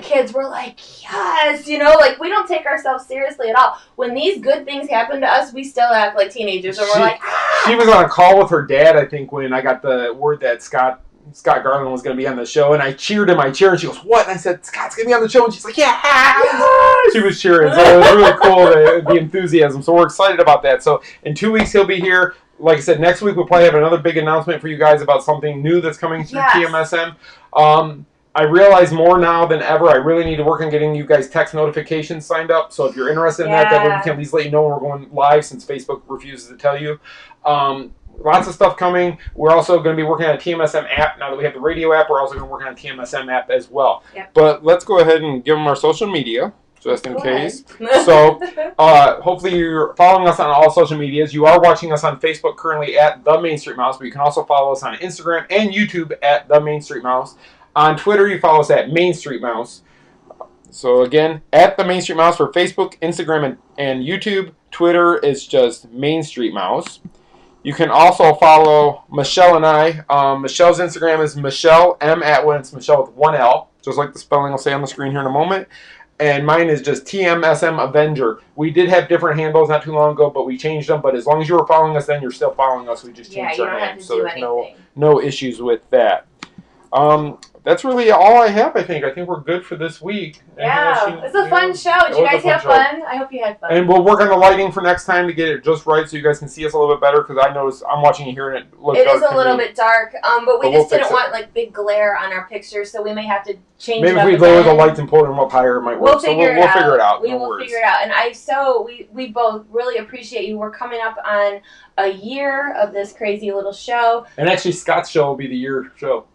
kids. We're like, yes, we don't take ourselves seriously at all. When these good things happen to us, we still act like teenagers, and we're like, ah! She was on a call with her dad, I think, when I got the word that Scott Garland was going to be on the show, and I cheered in my chair, and she goes, "What?" And I said, "Scott's going to be on the show," and she's like, "Yeah!" Yes! She was cheering, so it was really cool, the enthusiasm. So we're excited about that. So in 2 weeks, he'll be here. Like I said, next week we'll probably have another big announcement for you guys about something new that's coming through TMSM. I realize more now than ever, I really need to work on getting you guys text notifications signed up. So if you're interested in that way we can at least let you know when we're going live, since Facebook refuses to tell you. Lots of stuff coming. We're also going to be working on a TMSM app. Now that we have the radio app, we're also going to work on a TMSM app as well. Yep. But let's go ahead and give them our social media, just in case. So hopefully you're following us on all social medias. You are watching us on Facebook currently at The Main Street Mouse, but you can also follow us on Instagram and YouTube at The Main Street Mouse. On Twitter, you follow us at Main Street Mouse. So again, at The Main Street Mouse for Facebook, Instagram, and YouTube. Twitter is just Main Street Mouse. You can also follow Michelle and I. Michelle's Instagram is Michelle M. Atwood. It's Michelle with 1 L, just like the spelling I'll say on the screen here in a moment. And mine is just TMSM Avenger. We did have different handles not too long ago, but we changed them. But as long as you were following us then, you're still following us. We just changed our name. So there's no issues with that. That's really all I have, I think. I think we're good for this week. Yeah, it's a fun show. Did you guys have fun? I hope you had fun. And we'll work on the lighting for next time to get it just right so you guys can see us a little bit better, because I noticed I'm watching it here and it looks dark. It is a little bit dark, but we just didn't want big glare on our pictures, so we may have to change it up. Maybe if we lower the lights and pull them up higher, it might work. We'll figure it out. We will figure it out. And we both really appreciate you. We're coming up on a year of this crazy little show. And actually, Scott's show will be the year show.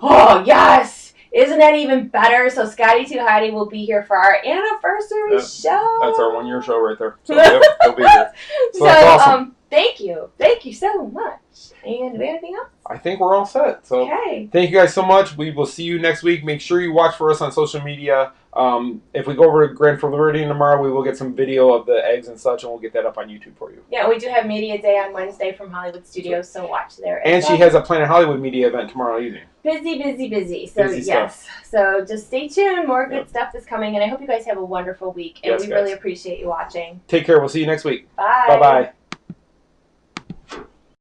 Oh, yes! Isn't that even better? So Scotty Too Hottie will be here for our anniversary show. That's our 1 year show right there. So yep, he'll be here. So that's awesome. Thank you so much. And do we have anything else? I think we're all set. So okay. Thank you guys so much. We will see you next week. Make sure you watch for us on social media. If we go over to Grand Floridian tomorrow, we will get some video of the eggs and such, and we'll get that up on YouTube for you. Yeah, we do have Media Day on Wednesday from Hollywood Studios, so watch there. And she has a Planet Hollywood media event tomorrow evening. Busy. So busy yes. stuff. So just stay tuned. More good stuff is coming, and I hope you guys have a wonderful week. And Yes, we guys. really appreciate you watching. Take care. We'll see you next week. Bye. Bye-bye.